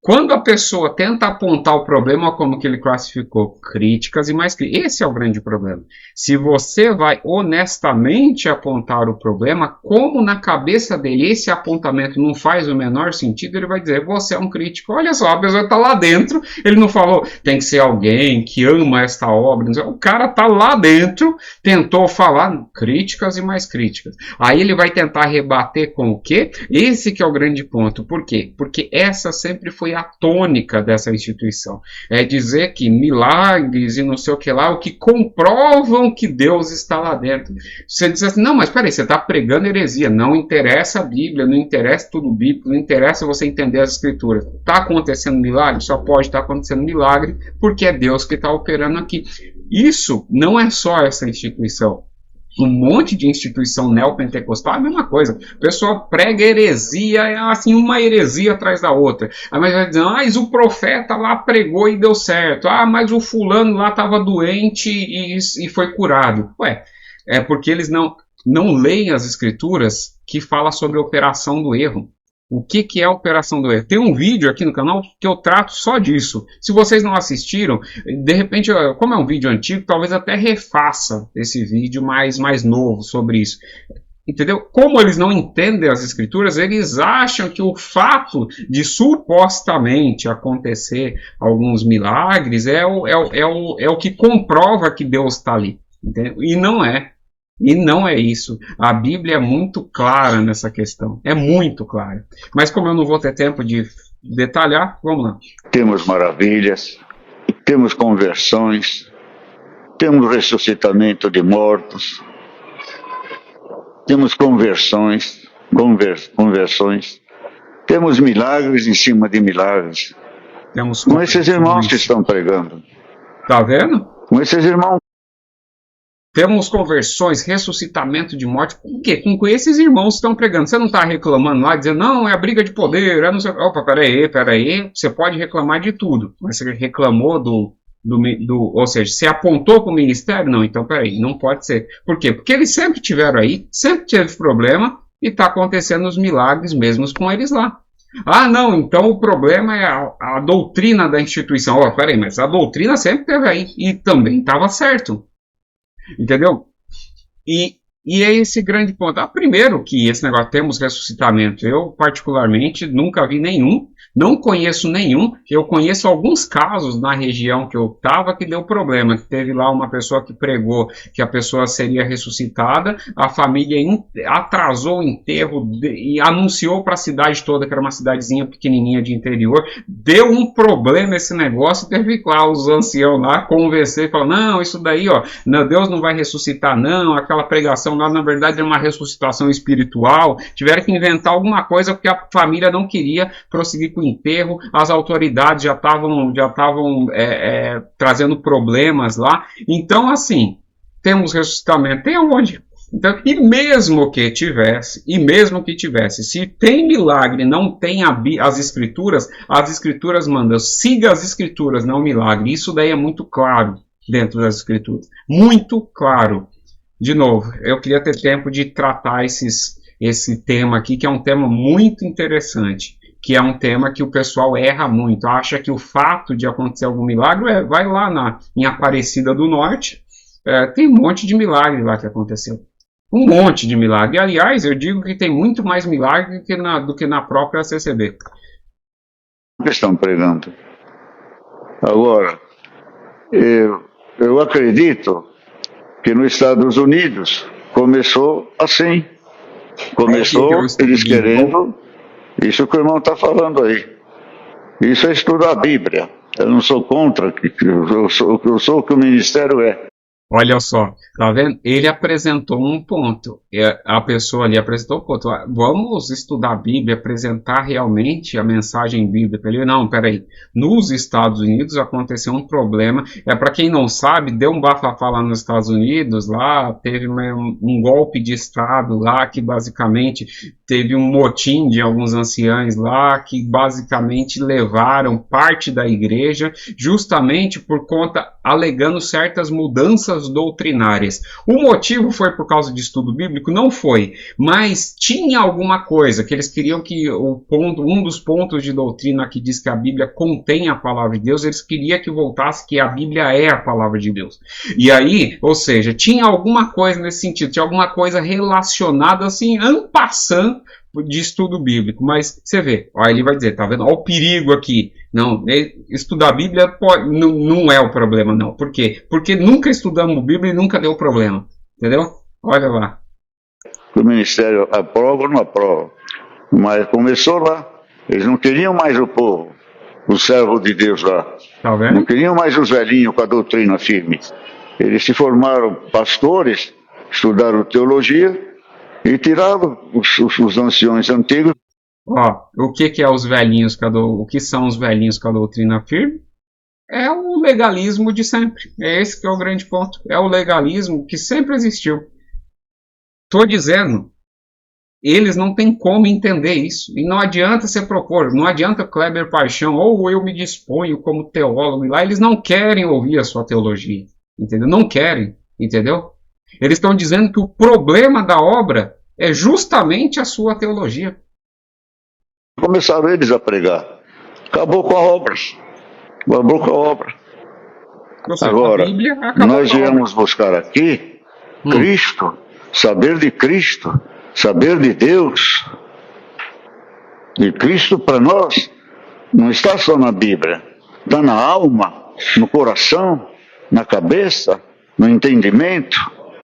Quando a pessoa tenta apontar o problema, como que ele classificou? Críticas e mais críticas. Esse é o grande problema. Se você vai honestamente apontar o problema, como na cabeça dele esse apontamento não faz o menor sentido, ele vai dizer, você é um crítico. Olha só, a pessoa está lá dentro, ele não falou, tem que ser alguém que ama esta obra. O cara está lá dentro, tentou falar críticas e mais críticas. Aí ele vai tentar rebater com o quê? Esse que é o grande ponto. Por quê? Porque essa sempre foi a tônica dessa instituição. É dizer que milagres e não sei o que lá, o que comprovam que Deus está lá dentro. Você diz assim, não, mas peraí, você está pregando heresia, não interessa a Bíblia, não interessa tudo bíblico, não interessa você entender as escrituras. Está acontecendo milagre? Só pode estar acontecendo milagre porque é Deus que está operando aqui. Isso não é só essa instituição. Um monte de instituição neopentecostal é a mesma coisa. O pessoal prega heresia, é assim, uma heresia atrás da outra. Aí vai dizer, mas o profeta lá pregou e deu certo. Mas o fulano lá estava doente e foi curado. Ué, é porque eles não leem as escrituras que fala sobre a operação do erro. O que é a operação do erro? Tem um vídeo aqui no canal que eu trato só disso. Se vocês não assistiram, de repente, como é um vídeo antigo, talvez até refaça esse vídeo mais novo sobre isso. Entendeu? Como eles não entendem as escrituras, eles acham que o fato de supostamente acontecer alguns milagres é o que comprova que Deus está ali. Entendeu? E não é. E não é isso. A Bíblia é muito clara nessa questão. É muito clara. Mas como eu não vou ter tempo de detalhar, vamos lá. Temos maravilhas, temos conversões, temos ressuscitamento de mortos, temos conversões, temos milagres em cima de milagres. Com esses irmãos que estão pregando. Tá vendo? Com esses irmãos. Temos conversões, ressuscitamento de morte. Com o quê? Com esses irmãos que estão pregando. Você não está reclamando lá, dizendo, não, é a briga de poder. Não sei... Opa, peraí. Você pode reclamar de tudo. Mas você reclamou ou seja, você apontou para o ministério? Não, então peraí, não pode ser. Por quê? Porque eles sempre tiveram aí, sempre teve problema e está acontecendo os milagres mesmo com eles lá. Não, então o problema é a doutrina da instituição. Peraí, mas a doutrina sempre teve aí e também estava certo. Entendeu? E é esse grande ponto. Primeiro que esse negócio, temos ressuscitamento. Eu, particularmente, nunca vi nenhum. Não conheço nenhum. Eu conheço alguns casos na região que eu estava que deu problema. Teve lá uma pessoa que pregou que a pessoa seria ressuscitada. A família atrasou o enterro e anunciou para a cidade toda, que era uma cidadezinha pequenininha de interior. Deu um problema esse negócio. Teve lá os anciãos lá convencer e falar, não, isso daí, Deus não vai ressuscitar não. Aquela pregação lá, na verdade, é uma ressuscitação espiritual. Tiveram que inventar alguma coisa porque a família não queria prosseguir com o enterro, as autoridades já estavam trazendo problemas lá. Então, assim, temos ressuscitamento. Tem aonde? Então, e mesmo que tivesse, se tem milagre, não tem as escrituras mandam, siga as escrituras, não milagre. Isso daí é muito claro dentro das escrituras. Muito claro. De novo, eu queria ter tempo de tratar esses esse tema aqui, que é um tema muito interessante, que é um tema que o pessoal erra muito, acha que o fato de acontecer algum milagre, vai lá em Aparecida do Norte, tem um monte de milagre lá que aconteceu. Um monte de milagre. Aliás, eu digo que tem muito mais milagre do que na própria CCB. Que estão pregando. Agora, eu acredito que nos Estados Unidos começou assim. Começou eles querendo isso que o irmão está falando aí. Isso é estudar a Bíblia. Eu não sou contra, eu sou o que o ministério é. Olha só, tá vendo? Ele apresentou um ponto. A pessoa ali apresentou um ponto. Vamos estudar a Bíblia, apresentar realmente a mensagem bíblica. Ele, não, peraí. Nos Estados Unidos aconteceu um problema. Para quem não sabe, deu um bafafá lá nos Estados Unidos. Lá teve um golpe de Estado lá que basicamente teve um motim de alguns anciãos lá que basicamente levaram parte da igreja justamente por conta, alegando certas mudanças doutrinárias. O motivo foi por causa de estudo bíblico? Não foi, mas tinha alguma coisa que eles queriam que um dos pontos de doutrina que diz que a Bíblia contém a palavra de Deus, eles queriam que voltasse que a Bíblia é a palavra de Deus. E aí, ou seja, tinha alguma coisa nesse sentido, tinha alguma coisa relacionada assim, en passant, de estudo bíblico, mas você vê, ó, ele vai dizer, tá vendo? Olha o perigo aqui. Não, estudar a Bíblia não é o problema, não. Por quê? Porque nunca estudamos a Bíblia e nunca deu problema. Entendeu? Olha lá. O ministério aprova ou não aprova? Mas começou lá. Eles não queriam mais o povo, o servo de Deus lá. Tá vendo? Não queriam mais os velhinhos com a doutrina firme. Eles se formaram pastores, estudaram teologia, e tiraram os anciões antigos. Ó, o que é os velhinhos, o que são os velhinhos com a doutrina firme? É o legalismo de sempre. É esse que é o grande ponto. É o legalismo que sempre existiu. Estou dizendo, eles não têm como entender isso. E não adianta você propor, não adianta Kleber Paixão, ou eu me disponho como teólogo, e lá eles não querem ouvir a sua teologia. Entendeu? Não querem. Entendeu? Eles estão dizendo que o problema da obra é justamente a sua teologia. Começaram eles a pregar. Acabou com a obra. Acabou com a obra. Seja, agora, nós viemos buscar aqui Cristo, saber de Cristo, saber de Deus. E Cristo para nós não está só na Bíblia. Está na alma, no coração, na cabeça, no entendimento.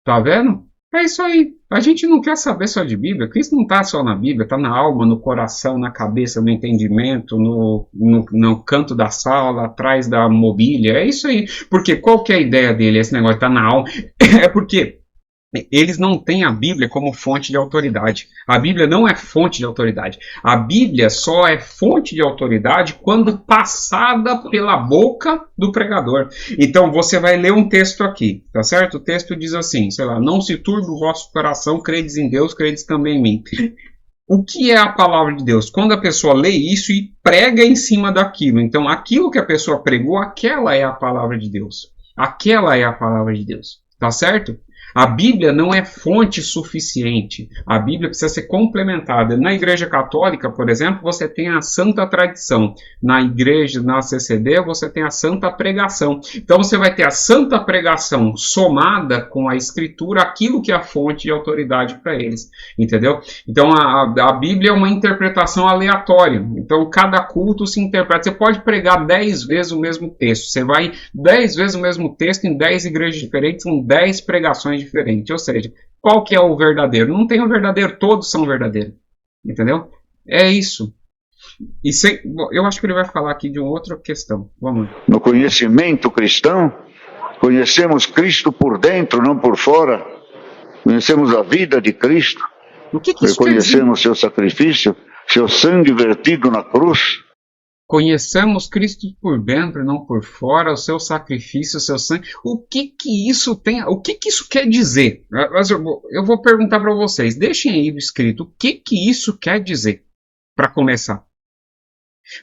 Tá vendo? É isso aí. A gente não quer saber só de Bíblia. Cristo não está só na Bíblia, está na alma, no coração, na cabeça, no entendimento, no canto da sala, atrás da mobília. É isso aí. Porque qual que é a ideia dele? Esse negócio está na alma. É porque eles não têm a Bíblia como fonte de autoridade. A Bíblia não é fonte de autoridade. A Bíblia só é fonte de autoridade quando passada pela boca do pregador. Então você vai ler um texto aqui, tá certo? O texto diz assim, sei lá, não se turbe o vosso coração, credes em Deus, credes também em mim. O que é a palavra de Deus? Quando a pessoa lê isso e prega em cima daquilo. Então aquilo que a pessoa pregou, aquela é a palavra de Deus. Aquela é a palavra de Deus. Tá certo? A Bíblia não é fonte suficiente. A Bíblia precisa ser complementada. Na Igreja Católica, por exemplo, você tem a Santa Tradição. Na Igreja, na CCB, você tem a Santa Pregação. Então você vai ter a Santa Pregação somada com a Escritura, aquilo que é a fonte de autoridade para eles. Entendeu? Então a Bíblia é uma interpretação aleatória. Então cada culto se interpreta. Você pode pregar 10 vezes o mesmo texto. Você vai 10 vezes o mesmo texto em 10 igrejas diferentes, com 10 pregações diferente, ou seja, qual que é o verdadeiro? Não tem o verdadeiro, todos são verdadeiros, entendeu? É isso. E eu acho que ele vai falar aqui de uma outra questão. Vamos lá. No conhecimento cristão, conhecemos Cristo por dentro, não por fora. Conhecemos a vida de Cristo. O que isso reconhecemos seu sacrifício, seu sangue vertido na cruz. Conhecemos Cristo por dentro, não por fora, o seu sacrifício, o seu sangue. O que isso tem? O que isso quer dizer? Mas eu vou perguntar para vocês. Deixem aí escrito o que isso quer dizer, para começar.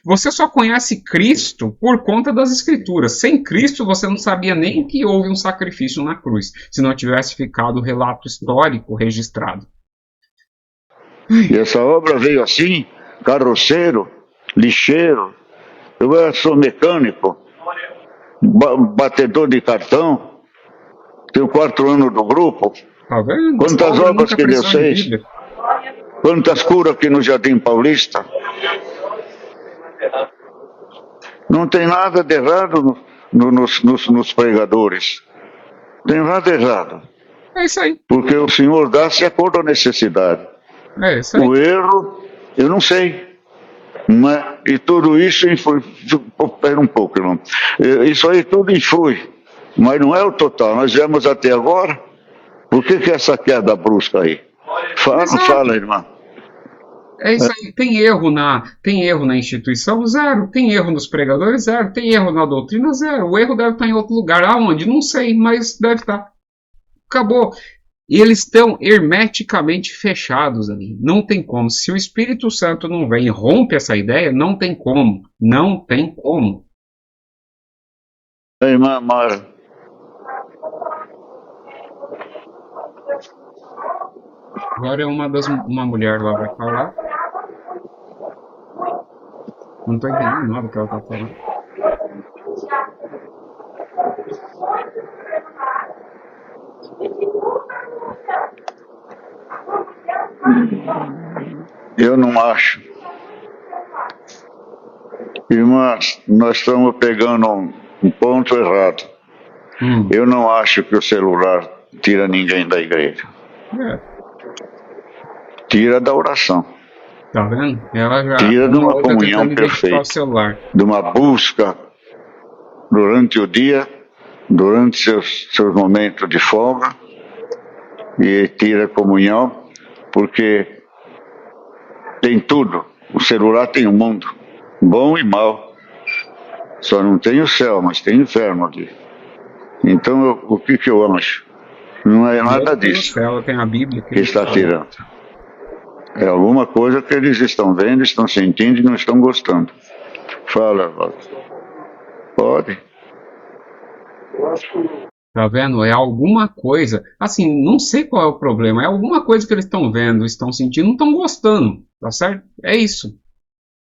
Você só conhece Cristo por conta das Escrituras. Sem Cristo você não sabia nem que houve um sacrifício na cruz, se não tivesse ficado o relato histórico registrado. E essa obra veio assim, carroceiro, lixeiro, eu sou mecânico, batedor de cartão, tenho 4 anos do grupo. Tá vendo? Quantas Paulo obras nunca que Deus precisou de fez? Bíblia. Quantas curas aqui no Jardim Paulista? Não tem nada de errado nos pregadores. Não tem nada errado. É isso aí. Porque o Senhor dá-se de acordo com a necessidade. É isso aí. O erro, eu não sei. Mas, e tudo isso influi. Espera um pouco, irmão. Isso aí tudo influi. Mas não é o total. Nós viemos até agora. Por que é essa queda brusca aí? Fala, irmão. É isso aí. Tem erro na instituição? Zero. Tem erro nos pregadores? Zero. Tem erro na doutrina? Zero. O erro deve estar em outro lugar. Aonde? Não sei, mas deve estar. Acabou. E eles estão hermeticamente fechados ali. Não tem como. Se o Espírito Santo não vem e rompe essa ideia, não tem como. Não tem como. Irmã Mara. Agora é uma mulher lá vai falar. Não estou entendendo nada do que ela está falando. Eu não acho. Irmãs, nós estamos pegando um ponto errado. Eu não acho que o celular tira ninguém da igreja. Tira da oração. Tá vendo? Ela já tira de uma comunhão perfeita, de uma busca durante o dia, durante seus momentos de folga, e tira a comunhão, porque tem tudo. O celular tem o mundo, bom e mal. Só não tem o céu, mas tem o inferno ali. Então, o que eu acho? Não é nada disso céu, tem a Bíblia que está tirando. É alguma coisa que eles estão vendo, estão sentindo e não estão gostando. Fala, Walter. Pode. Tá vendo? É alguma coisa. Assim, não sei qual é o problema. É alguma coisa que eles estão vendo, estão sentindo, não estão gostando. Tá certo? É isso.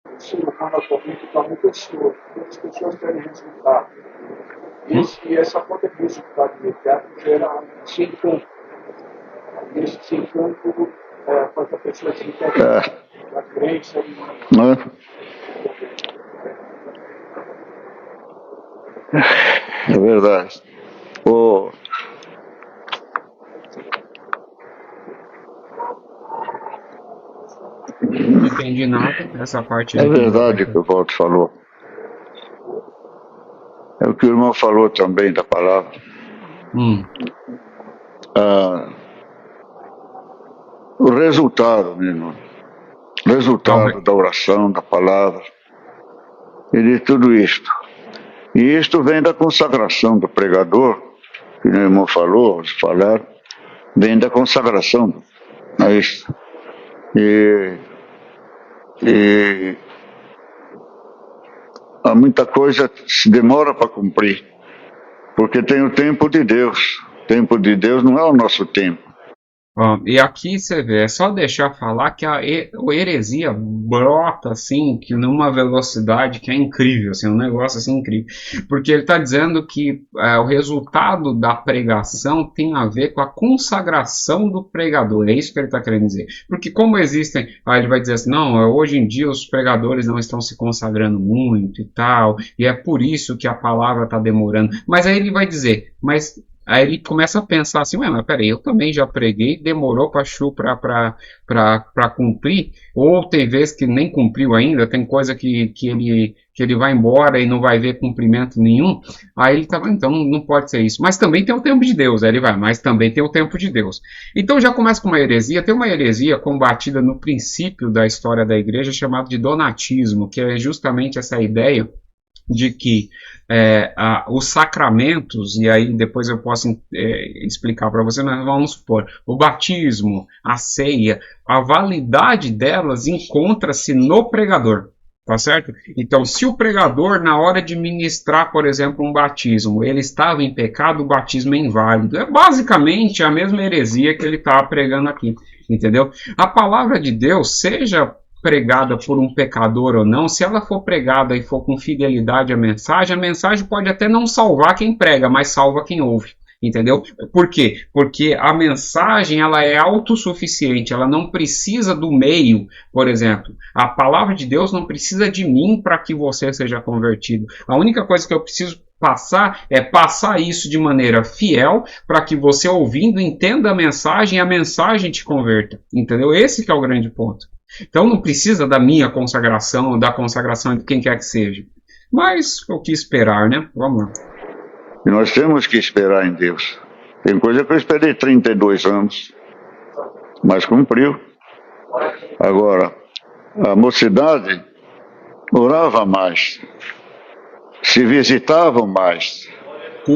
O ser humano atualmente está muito ansioso. As pessoas querem resultado. E essa falta de resultado imediato gera esse encanto. E esse encanto faz a pessoa se encantar da crença. É verdade. Não entendi nada dessa parte. É verdade o que o Walter falou. É o que o irmão falou também da palavra. O resultado, meu irmão. O resultado da oração, da palavra. E de tudo isto. E isto vem da consagração do pregador, que o irmão falou, falaram, vem da consagração. É isso. E há muita coisa que se demora para cumprir, porque tem o tempo de Deus. O tempo de Deus não é o nosso tempo. E aqui você vê, é só deixar falar que a heresia brota assim, que numa velocidade que é incrível, assim, um negócio assim incrível. Porque ele está dizendo que o resultado da pregação tem a ver com a consagração do pregador. É isso que ele está querendo dizer. Porque como existem, ele vai dizer assim, não, hoje em dia os pregadores não estão se consagrando muito e tal, e é por isso que a palavra está demorando. Mas aí ele vai dizer, aí ele começa a pensar assim, mas peraí, eu também já preguei, demorou para cumprir, ou tem vezes que nem cumpriu ainda, tem coisa que ele vai embora e não vai ver cumprimento nenhum, aí ele tá, então não pode ser isso. Mas também tem o tempo de Deus, aí ele vai, mas também tem o tempo de Deus. Então já começa com uma heresia, tem uma heresia combatida no princípio da história da igreja, chamada de donatismo, que é justamente essa ideia de que os sacramentos, e aí depois eu posso explicar para você, mas vamos supor, o batismo, a ceia, a validade delas encontra-se no pregador. Tá certo? Então, se o pregador, na hora de ministrar, por exemplo, um batismo, ele estava em pecado, o batismo é inválido. É basicamente a mesma heresia que ele estava pregando aqui, entendeu? A palavra de Deus, seja pregada por um pecador ou não, se ela for pregada e for com fidelidade à mensagem, a mensagem pode até não salvar quem prega, mas salva quem ouve. Entendeu? Por quê? Porque a mensagem ela é autossuficiente, ela não precisa do meio. Por exemplo, a palavra de Deus não precisa de mim para que você seja convertido. A única coisa que eu preciso passar é passar isso de maneira fiel para que você, ouvindo, entenda a mensagem e a mensagem te converta. Entendeu? Esse que é o grande ponto. Então não precisa da minha consagração, da consagração de quem quer que seja. Mas o que esperar, né? Vamos lá. E nós temos que esperar em Deus. Tem coisa que eu esperei 32 anos, mas cumpriu. Agora, a mocidade orava mais, se visitavam mais.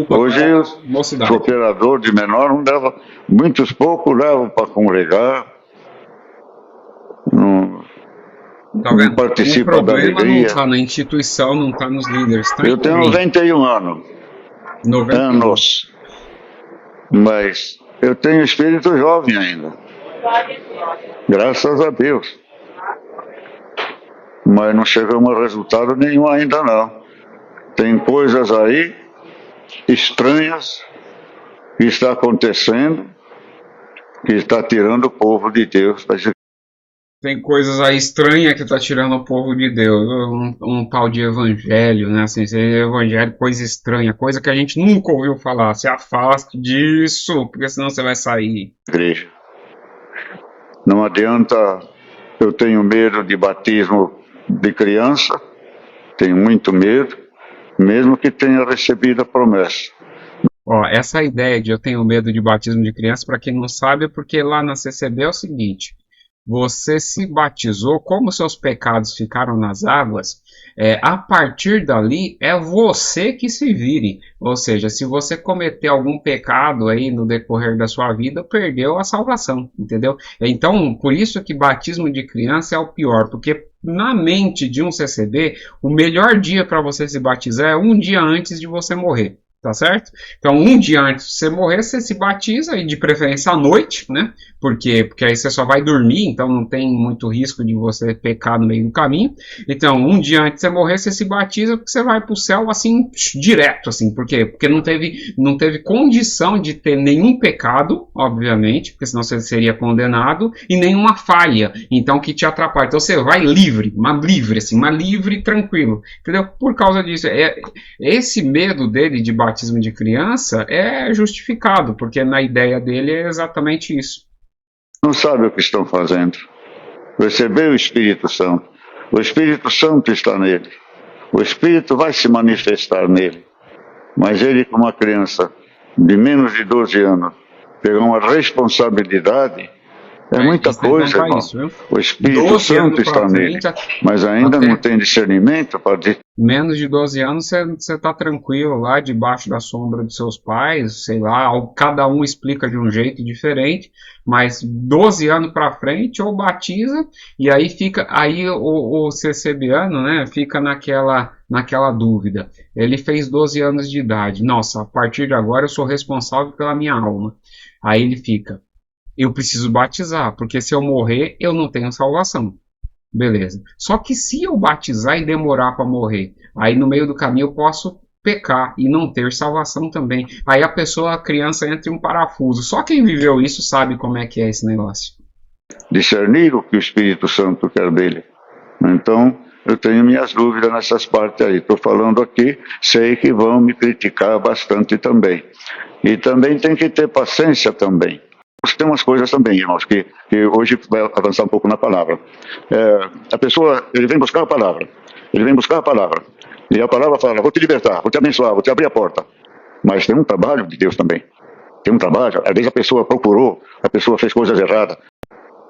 Hoje, o cooperador de menor não dava, muitos poucos levam para congregar, não participa da alegria. O problema não está na instituição, não está nos líderes. Tá, eu tenho 91 anos. 91 anos, mas eu tenho espírito jovem ainda, graças a Deus, mas não chegamos a resultado nenhum ainda não. Tem coisas aí estranhas que está acontecendo, que está tirando o povo de Deus. Tem coisas aí estranhas que tá tirando o povo de Deus. Um tal de evangelho, né? Assim, evangelho, coisa estranha, coisa que a gente nunca ouviu falar. Se afaste disso, porque senão você vai sair. Igreja. Não adianta, eu tenho medo de batismo de criança, tenho muito medo, mesmo que tenha recebido a promessa. Ó, essa ideia de eu tenho medo de batismo de criança, para quem não sabe, é porque lá na CCB é o seguinte: você se batizou, como seus pecados ficaram nas águas, a partir dali é você que se vire. Ou seja, se você cometer algum pecado aí no decorrer da sua vida, perdeu a salvação, entendeu? Então, por isso que batismo de criança é o pior, porque na mente de um CCB, o melhor dia para você se batizar é um dia antes de você morrer. Tá certo? Então, um dia antes de você morrer, você se batiza, e de preferência à noite, né? Porque aí você só vai dormir, então não tem muito risco de você pecar no meio do caminho. Então, um dia antes de você morrer, você se batiza, porque você vai para o céu assim, direto, assim. Por quê? Porque não teve condição de ter nenhum pecado, obviamente, porque senão você seria condenado, e nenhuma falha, então, que te atrapalha. Então, você vai livre, mas livre, tranquilo, entendeu? Por causa disso, esse medo dele de batismo de criança é justificado, porque na ideia dele é exatamente isso. Não sabe o que estão fazendo. Recebeu o Espírito Santo. O Espírito Santo está nele. O Espírito vai se manifestar nele. Mas ele, como uma criança de menos de 12 anos, pegar uma responsabilidade, é muita coisa, irmão. Isso, o Espírito Santo está nele, mas ainda não tem discernimento para dizer. Menos de 12 anos você está tranquilo lá debaixo da sombra dos seus pais, sei lá, cada um explica de um jeito diferente, mas 12 anos para frente ou batiza, e aí fica, aí o CCBano, né, fica naquela dúvida. Ele fez 12 anos de idade, nossa, a partir de agora eu sou responsável pela minha alma. Aí ele fica: eu preciso batizar, porque se eu morrer, eu não tenho salvação. Beleza. Só que se eu batizar e demorar para morrer, aí no meio do caminho eu posso pecar e não ter salvação também. Aí a criança entra em um parafuso. Só quem viveu isso sabe como é que é esse negócio. Discernir o que o Espírito Santo quer dele. Então, eu tenho minhas dúvidas nessas partes aí. Estou falando aqui, sei que vão me criticar bastante também. E também tem que ter paciência também. Tem umas coisas também, irmãos, que hoje vai avançar um pouco na palavra. A pessoa, ele vem buscar a palavra. E a palavra fala: vou te libertar, vou te abençoar, vou te abrir a porta. Mas tem um trabalho de Deus também. Tem um trabalho, às vezes a pessoa procurou, a pessoa fez coisas erradas.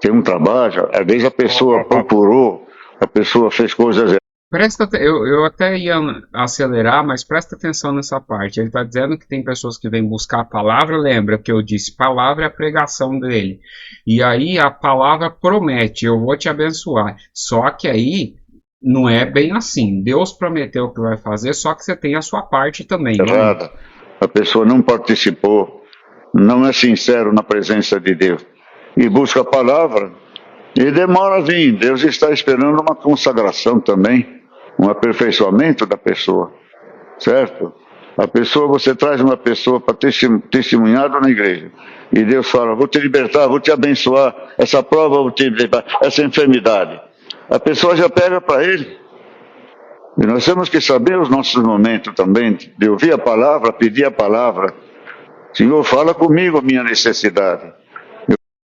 Tem um trabalho, às vezes a pessoa procurou, a pessoa fez coisas erradas. Eu até ia acelerar, mas presta atenção nessa parte. Ele está dizendo que tem pessoas que vêm buscar a palavra. Lembra que eu disse, palavra é a pregação dele. E aí a palavra promete: eu vou te abençoar. Só que aí Não é bem assim. Deus prometeu que vai fazer, só que você tem a sua parte também, né? Errada. A pessoa não participou, não é sincero na presença de Deus e busca a palavra e demora a vir. Deus está esperando uma consagração também, um aperfeiçoamento da pessoa, certo? A pessoa, você traz uma pessoa para testemunhar na igreja e Deus fala: vou te libertar, vou te abençoar, essa prova vou te libertar, essa enfermidade. A pessoa já pega para ele. E nós temos que saber os nossos momentos também, de ouvir a palavra, pedir a palavra. Senhor, fala comigo a minha necessidade.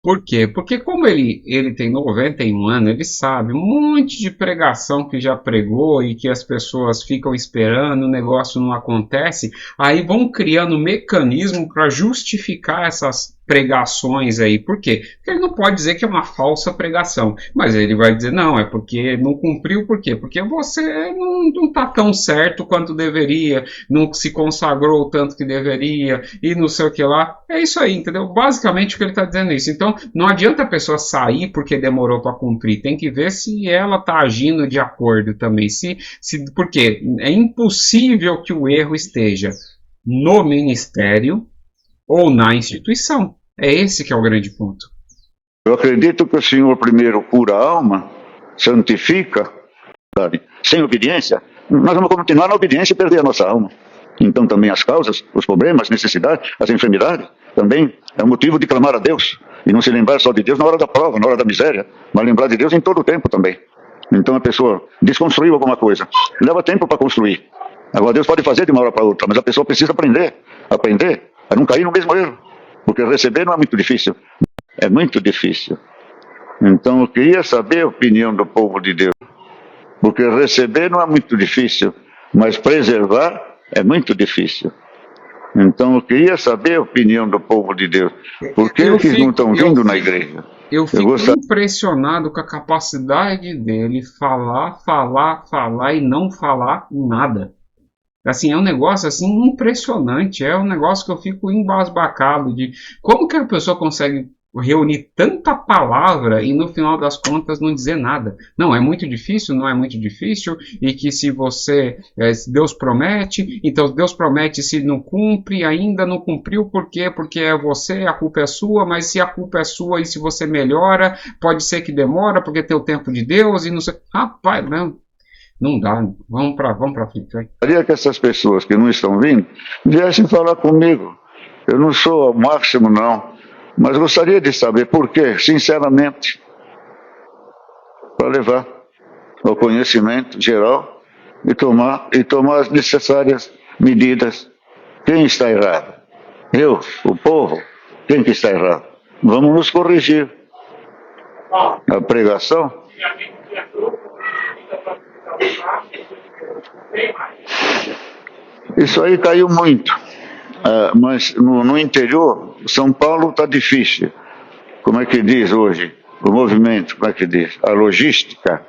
Por quê? Porque como ele tem 91 anos, ele sabe um monte de pregação que já pregou e que as pessoas ficam esperando, o negócio não acontece, aí vão criando mecanismo para justificar essas pregações aí. Por quê? Porque ele não pode dizer que é uma falsa pregação, mas ele vai dizer: não, é porque não cumpriu. Por quê? Porque você não está tão certo quanto deveria, não se consagrou o tanto que deveria e não sei o que lá. É isso aí, entendeu? Basicamente o que ele está dizendo é isso. Então não adianta a pessoa sair porque demorou para cumprir, tem que ver se ela está agindo de acordo também. Porque é impossível que o erro esteja no ministério ou na instituição. É esse que é o grande ponto. Eu acredito que o Senhor primeiro cura a alma, santifica, sabe? Sem obediência, nós vamos continuar na obediência e perder a nossa alma. Então também as causas, os problemas, as necessidades, as enfermidades, também é um motivo de clamar a Deus. E não se lembrar só de Deus na hora da prova, na hora da miséria, mas lembrar de Deus em todo o tempo também. Então a pessoa desconstruiu alguma coisa, leva tempo para construir. Agora Deus pode fazer de uma hora para outra, mas a pessoa precisa aprender a não cair no mesmo erro. Porque receber não é muito difícil. É muito difícil. Então eu queria saber a opinião do povo de Deus. Porque receber não é muito difícil, mas preservar é muito difícil. Então eu queria saber a opinião do povo de Deus. Por que eles não estão vindo na igreja? Eu fico impressionado com a capacidade dele falar e não falar nada. Assim, é um negócio assim impressionante, é um negócio que eu fico embasbacado de como que a pessoa consegue reunir tanta palavra e no final das contas não dizer nada. Não, é muito difícil, não é muito difícil, e que se Deus promete, então Deus promete, se não cumpre, ainda não cumpriu, por quê? Porque é você, a culpa é sua, mas se a culpa é sua e se você melhora, pode ser que demora, porque tem o tempo de Deus e não sei. Rapaz, não dá, vamos para frente. Vai. Gostaria que essas pessoas que não estão vindo viessem falar comigo. Eu não sou o máximo, não, mas gostaria de saber por quê, sinceramente, para levar ao conhecimento geral e tomar as necessárias medidas. Quem está errado? Eu, o povo? Quem que está errado? Vamos nos corrigir. A pregação. Isso aí caiu muito, mas no interior, São Paulo está difícil. Como é que diz hoje? O movimento, como é que diz? A logística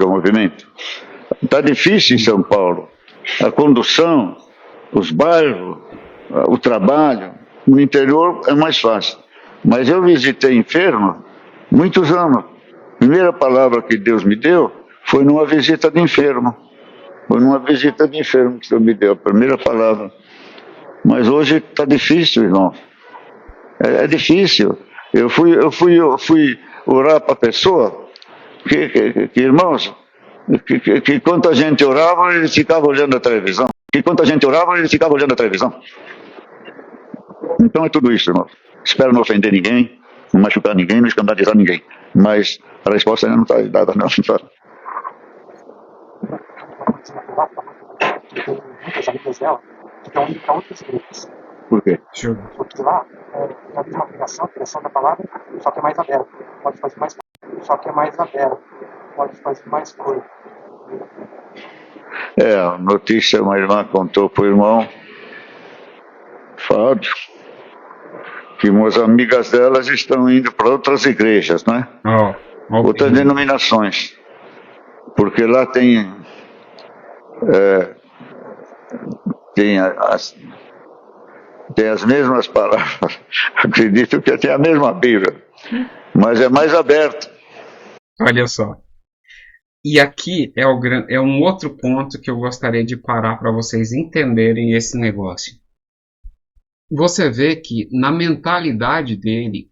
o movimento. Está difícil em São Paulo. A condução, os bairros, o trabalho. No interior é mais fácil. Mas eu visitei enfermo muitos anos. A primeira palavra que Deus me deu foi numa visita de enfermo. Foi numa visita de enfermo que o Senhor me deu, a primeira palavra. Mas hoje está difícil, irmão. É difícil. Eu fui orar para a pessoa, que irmãos, que quando a gente orava, ele ficava olhando a televisão. Então é tudo isso, irmão. Espero não ofender ninguém, não machucar ninguém, não escandalizar ninguém. Mas a resposta ainda não está dada, não. Tem muitas amigas dela que estão indo para outras igrejas. Por quê? Porque lá é a mesma pregação da palavra, só que é mais aberto. Pode fazer mais coisa. A notícia uma irmã contou para o irmão Fábio que umas amigas delas estão indo para outras igrejas, né? Outras denominações. Porque lá tem as mesmas palavras. Acredito que tem a mesma Bíblia, mas é mais aberto. Olha só. E aqui é um outro ponto que eu gostaria de parar para vocês entenderem esse negócio. Você vê que na mentalidade dele,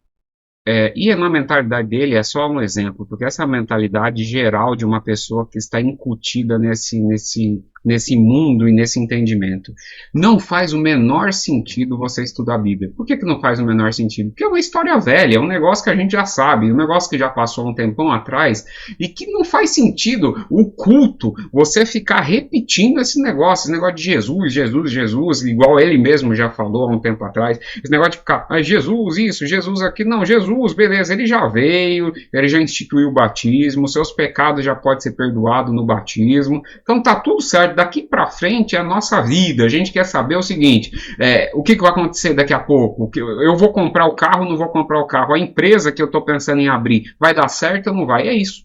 e na mentalidade dele é só um exemplo, porque essa é a mentalidade geral de uma pessoa que está incutida nesse mundo e nesse entendimento. Não faz o menor sentido você estudar a Bíblia. Por que não faz o menor sentido? Porque é uma história velha, é um negócio que a gente já sabe, um negócio que já passou um tempão atrás, e que não faz sentido o culto, você ficar repetindo esse negócio de Jesus, Jesus, Jesus, igual ele mesmo já falou há um tempo atrás, esse negócio de ficar, Jesus isso, Jesus aqui, não, Jesus, beleza, ele já veio, ele já instituiu o batismo, seus pecados já podem ser perdoados no batismo, então tá tudo certo. Daqui para frente é a nossa vida. A gente quer saber o seguinte: o que vai acontecer daqui a pouco? Eu vou comprar o carro, não vou comprar o carro? A empresa que eu estou pensando em abrir vai dar certo ou não vai? É isso.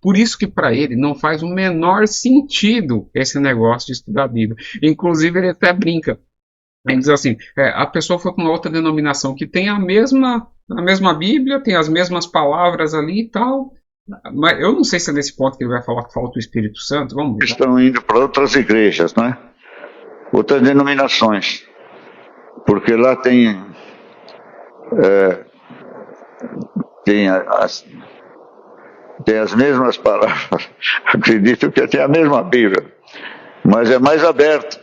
Por isso que para ele não faz o menor sentido esse negócio de estudar a Bíblia. Inclusive ele até brinca. Ele diz assim: a pessoa foi com uma outra denominação que tem a mesma Bíblia, tem as mesmas palavras ali e tal. Mas eu não sei se é nesse ponto que ele vai falar que falta o Espírito Santo. Vamos ver. Estão indo para outras igrejas, né? Outras denominações. Porque lá tem as mesmas palavras. Acredito que tem a mesma Bíblia. Mas é mais aberto.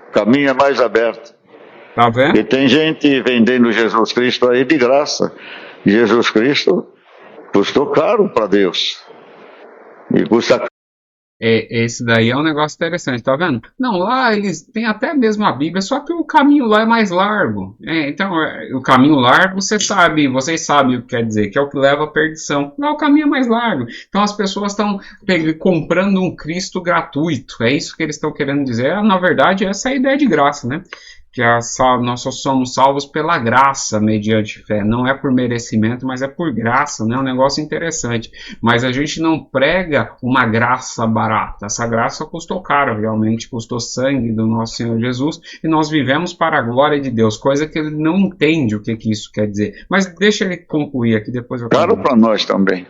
O caminho é mais aberto. Tá vendo? E tem gente vendendo Jesus Cristo aí de graça. Jesus Cristo custou caro para Deus. E custa. Esse daí é um negócio interessante, tá vendo? Não, lá eles têm até mesmo a Bíblia, só que o caminho lá é mais largo. Então, o caminho largo, vocês sabem o que quer dizer, que é o que leva à perdição. Lá o caminho é mais largo. Então as pessoas estão comprando um Cristo gratuito. É isso que eles estão querendo dizer. Na verdade, essa é a ideia de graça, né? Que nós só somos salvos pela graça mediante fé, não é por merecimento, mas é por graça, né? É um negócio interessante, mas a gente não prega uma graça barata, essa graça custou caro, realmente custou sangue do nosso Senhor Jesus, e nós vivemos para a glória de Deus, coisa que ele não entende o que isso quer dizer, mas deixa ele concluir aqui, depois eu caro para nós também,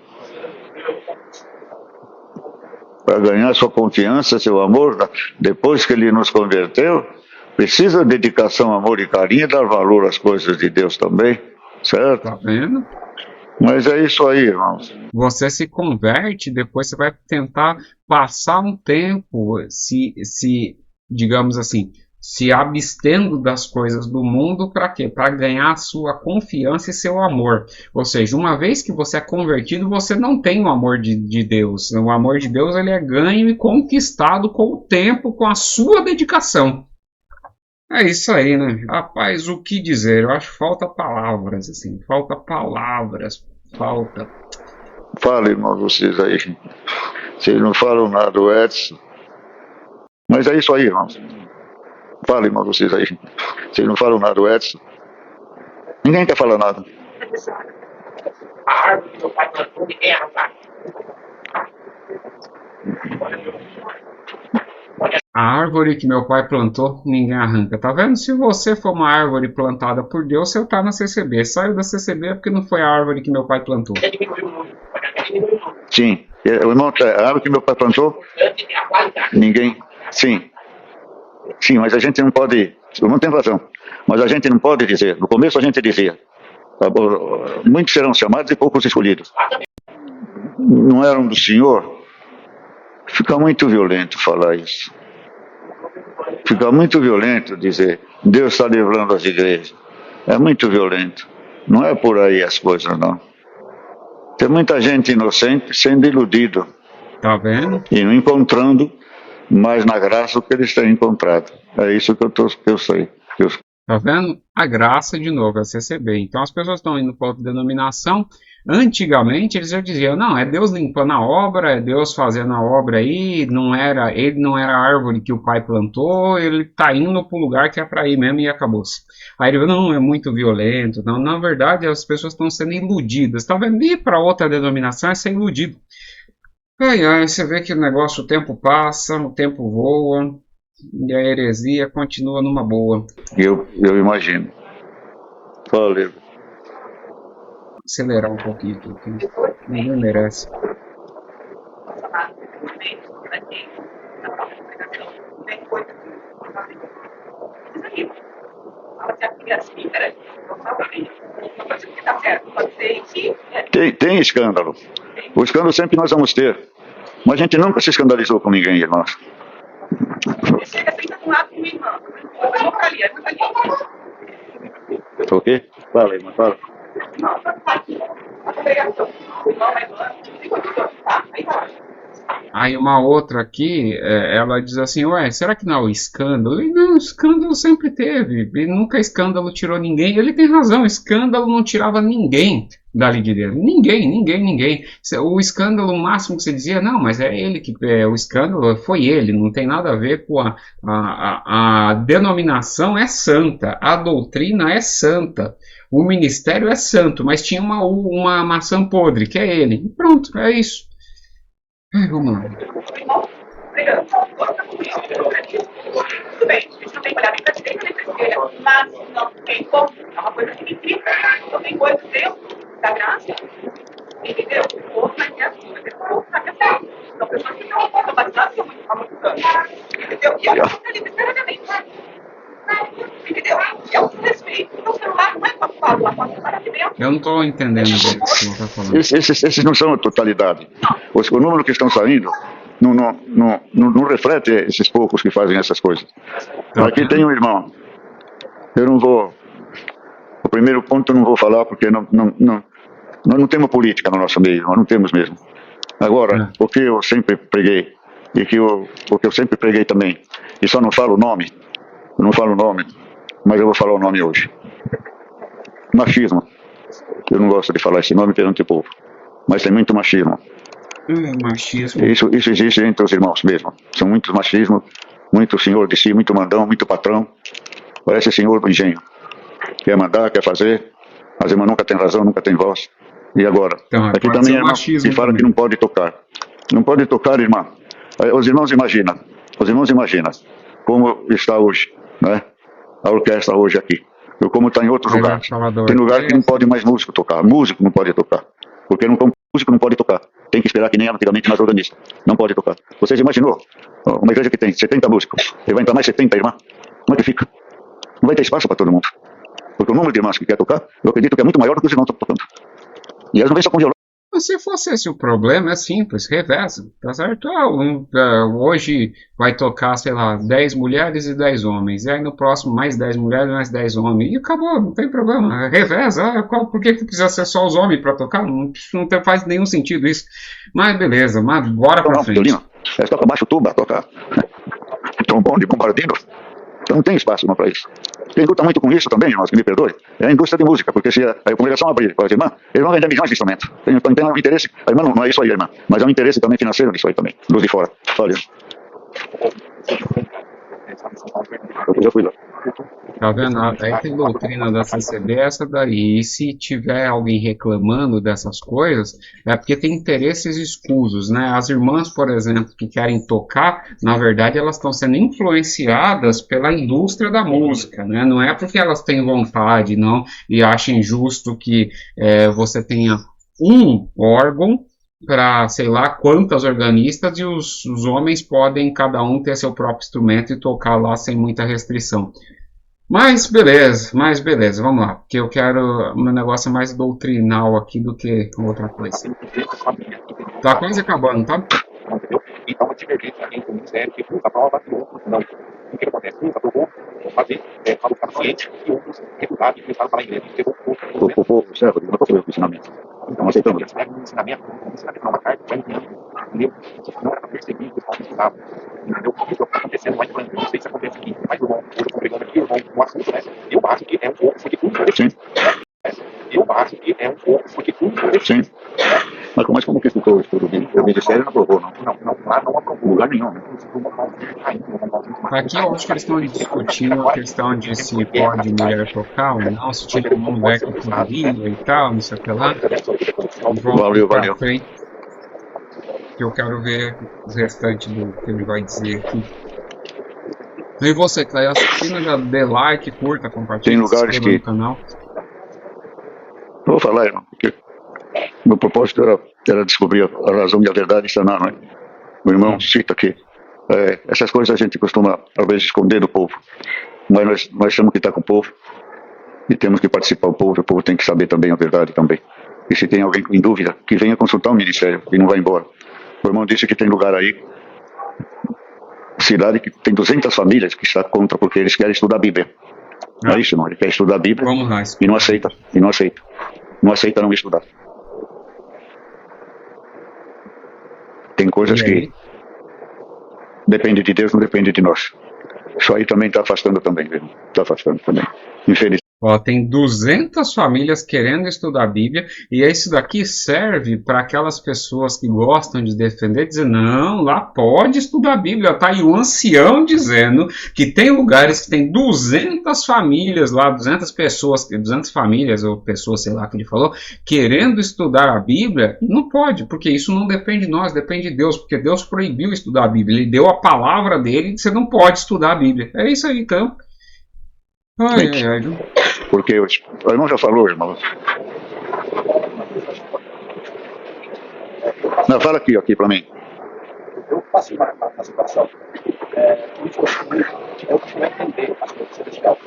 para ganhar sua confiança, seu amor, depois que ele nos converteu. Precisa de dedicação, amor e carinho, dar valor às coisas de Deus também, certo? Tá vendo? Mas é isso aí, irmãos. Você se converte, depois você vai tentar passar um tempo, digamos assim, se abstendo das coisas do mundo, para quê? Para ganhar a sua confiança e seu amor. Ou seja, uma vez que você é convertido, você não tem o amor de Deus. O amor de Deus ele é ganho e conquistado com o tempo, com a sua dedicação. É isso aí, né? Rapaz, o que dizer? Eu acho que falta palavras, assim. Falta. Fala, irmão, vocês aí. Vocês não falam nada, o Edson. Mas é isso aí, irmãos. Fala, irmão, vocês aí. Vocês não falam nada, o Edson. Ninguém quer falar nada. A árvore que meu pai plantou, ninguém arrancar. A árvore que meu pai plantou, ninguém arranca. Tá vendo? Se você for uma árvore plantada por Deus, você tá na CCB. Saiu da CCB porque não foi a árvore que meu pai plantou. Sim. O irmão, a árvore que meu pai plantou, ninguém. Sim. Sim, mas a gente não pode. O irmão tem razão. Mas a gente não pode dizer. No começo a gente dizia: muitos serão chamados e poucos escolhidos. Não eram do Senhor? Fica muito violento falar isso. Fica muito violento dizer Deus está livrando as igrejas. É muito violento. Não é por aí as coisas, não. Tem muita gente inocente sendo iludido. Tá vendo? E não encontrando mais na graça o que eles têm encontrado. É isso que eu sei. Tá vendo? A graça, de novo, é a CCB. Então as pessoas estão indo para outra denominação. Antigamente eles já diziam: não, é Deus limpando a obra, é Deus fazendo a obra aí, ele não era a árvore que o pai plantou, ele está indo para o lugar que é para ir mesmo e acabou-se. Aí ele falou: não, é muito violento. Não, na verdade as pessoas estão sendo iludidas. Tá vendo? Ir para outra denominação é ser iludido. Aí você vê que o negócio, o tempo passa, o tempo voa, e a heresia continua numa boa. Eu imagino. Valeu. acelerar um pouquinho aqui, que ninguém merece. Tem escândalo. O escândalo sempre nós vamos ter. Mas a gente nunca se escandalizou com ninguém, irmãos. Chega sempre de um lado com minha irmã. Eu vou pra ali, O quê? Fala, irmã, fala. Não, tá aqui. A congregação. O irmão vai lá. Tá, aí vai. Aí uma outra aqui, ela diz assim, ué, será que não é o escândalo? E não, escândalo sempre teve, e nunca escândalo tirou ninguém. Ele tem razão, escândalo não tirava ninguém dali de dentro. Ninguém. O escândalo máximo que você dizia, não, mas é ele que, o escândalo foi ele, não tem nada a ver com a denominação é santa, a doutrina é santa, o ministério é santo, mas tinha uma maçã podre, que é ele. E pronto, é isso. Vamos lá. Tudo bem, a gente não tem que olhar nem para a direita nem para a esquerda, mas não tem como, é uma coisa que implica. Não tem coisa Deus, da graça, entendeu? O outro vai ter a sua, o outro vai ter a sua. São pessoas que não foram batizadas há muitos anos, entendeu? E ela fica ali desesperadamente, entendeu? É um respeito. Então o celular não é para falar lá fora de dentro. Eu não estou entendendo o que você está falando. Esses não são a totalidade. O número que estão saindo não reflete esses poucos que fazem essas coisas. Aqui tem um irmão. Eu não vou... O primeiro ponto eu não vou falar porque nós não temos política no nosso meio, nós não temos mesmo. Agora, o que eu sempre preguei, e o que eu sempre preguei também, e só não falo o nome, mas eu vou falar o nome hoje. Machismo. Eu não gosto de falar esse nome perante o povo, mas tem muito machismo. Machismo. Isso existe entre os irmãos mesmo. São muitos machismo, muito senhor de si, muito mandão, muito patrão. Parece senhor do engenho. Quer mandar, quer fazer. As irmãs nunca têm razão, nunca têm voz. E agora? Então, aqui também é irmão que fala que não pode tocar. Não pode tocar, irmã. Os irmãos imaginam como está hoje, né? A orquestra hoje aqui. Ou como está em outros lugares. Tem lugar que não pode mais músico tocar. Músico não pode tocar. Porque músico não pode tocar. Tem que esperar que nem antigamente nas organistas. Não pode tocar. Vocês imaginou? Uma igreja que tem 70 músicos. E vai entrar mais 70 irmãs. Como é que fica? Não vai ter espaço para todo mundo. Porque o número de irmãs que quer tocar, eu acredito que é muito maior do que os irmãos estão tocando. E elas não vêm só com violão. Se fosse esse o problema, é simples, reveza, tá certo? Hoje vai tocar, sei lá, 10 mulheres e 10 homens, e aí no próximo mais 10 mulheres e mais 10 homens, e acabou, não tem problema, reveza. Por que precisa ser só os homens para tocar? Não faz nenhum sentido isso. Mas beleza, mas bora pra frente. Violino, eles tocam baixo tuba, toca trombone, bombardino. Então não tem espaço para isso. Quem luta muito com isso também, irmãos, que me perdoe, é a indústria de música, porque se a congregação abrir para a irmã, eles vão vender milhões de instrumentos. Tem um interesse, a irmã não é isso aí, irmã, mas é um interesse também financeiro nisso aí também, dos de fora. Olha. Eu já fui lá. Tá vendo? Aí tem doutrina da CCB essa daí. E se tiver alguém reclamando dessas coisas, é porque tem interesses escusos, né? As irmãs, por exemplo, que querem tocar, na verdade elas estão sendo influenciadas pela indústria da música, né? Não é porque elas têm vontade, não, e achem justo que você tenha um órgão para sei lá quantas organistas e os homens podem cada um ter seu próprio instrumento e tocar lá sem muita restrição. Mas beleza, vamos lá, porque eu quero um negócio mais doutrinal aqui do que outra coisa. Tá quase acabando, tá? Então, uma divergência entre o ministério que uns aprovam e outros não. O que acontece? Uns aprovou fazer para o paciente e outros recusaram e começaram a falar inglês. O povo, certo? Não foi o ensinamento. Então, aceitamos. Eles pegam um ensinamento não, uma carta, já entendeu, não era para perseguir o pessoal que estudava. Entendeu? Isso está acontecendo lá em França. Não sei se acontece aqui, mas o irmão, hoje eu congregando aqui, o irmão, o assunto, né? Eu acho que é um pouco porque tudo foi definido. Eu acho que é um pouco porque tudo foi definido. Mas como que ficou o estudo dele? O ministério não aprovou, não? Lá não aprovou. Lugar nenhum, né? Aqui eu acho que eles estão discutindo a questão de se pode mulher tocar ou não, se tinha como mulher que poderia e tal, não sei o que lá. Valeu. Que eu quero ver os restantes do que ele vai dizer aqui. E você que está aí assistindo, já dê like, curta, compartilha, tem lugares se inscreva no canal. Eu vou falar, irmão, porque meu propósito era descobrir a razão e a verdade e sanar, não é? O irmão cita que essas coisas a gente costuma, às vezes, esconder do povo, mas nós temos que estar com o povo e temos que participar o povo tem que saber também a verdade também. E se tem alguém em dúvida, que venha consultar o ministério e não vai embora. O irmão disse que tem lugar aí, cidade que tem 200 famílias que está contra porque eles querem estudar a Bíblia. Não é isso, não? Ele quer estudar a Bíblia e não aceita. Não aceita não estudar. Tem coisas que dependem de Deus, não depende de nós. Isso aí também está afastando também, está afastando também. Infelizmente. Ó, tem 200 famílias querendo estudar a Bíblia, e isso daqui serve para aquelas pessoas que gostam de defender, dizer, não, lá pode estudar a Bíblia. Tá aí o ancião dizendo que tem lugares que tem 200 famílias lá, 200 pessoas, 200 famílias ou pessoas, sei lá que ele falou, querendo estudar a Bíblia. Não pode, porque isso não depende de nós, depende de Deus, porque Deus proibiu estudar a Bíblia. Ele deu a palavra dele e você não pode estudar a Bíblia. É isso aí, então. Porque o irmão já falou, irmão. Não, fala aqui para mim. Eu passei uma situação que eu fui entender as coisas celestiais.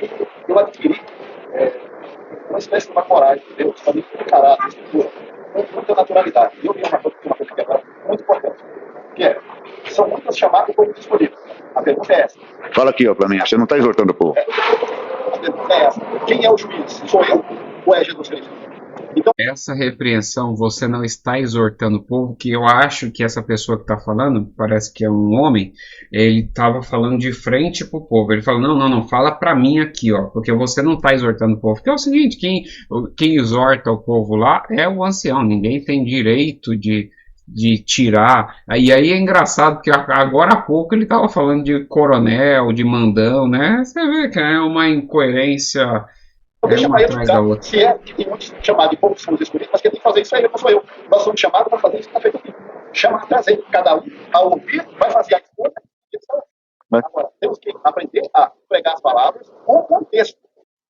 E eu adquiri uma espécie de uma coragem de Deus para me encarar a escritura com muita naturalidade. E eu vi uma coisa que agora é muito importante, que são muitos chamados e poucos escolhidos. A pergunta é essa. Fala aqui para mim, você não está exortando o povo. A pergunta é essa. Quem é o juiz? Sou eu ou é Jesus Cristo? Então, essa repreensão, você não está exortando o povo, que eu acho que essa pessoa que está falando, parece que é um homem, ele estava falando de frente para o povo. Ele falou, não, fala para mim aqui, ó, porque você não está exortando o povo. Porque é o seguinte, quem exorta o povo lá é o ancião, ninguém tem direito de tirar. E aí é engraçado, porque agora há pouco ele estava falando de coronel, de mandão, né? Você vê que é uma incoerência. Eu vou chamar ele de lugar, se que tem muitos chamados de poucos somos escolhidos, mas quem tem que fazer isso é ele, não sou eu. Nós somos chamados para fazer isso que está feito aqui. Chama, trazer cada um a ouvir, vai fazer a escolha. Agora, temos que aprender a pregar as palavras com contexto.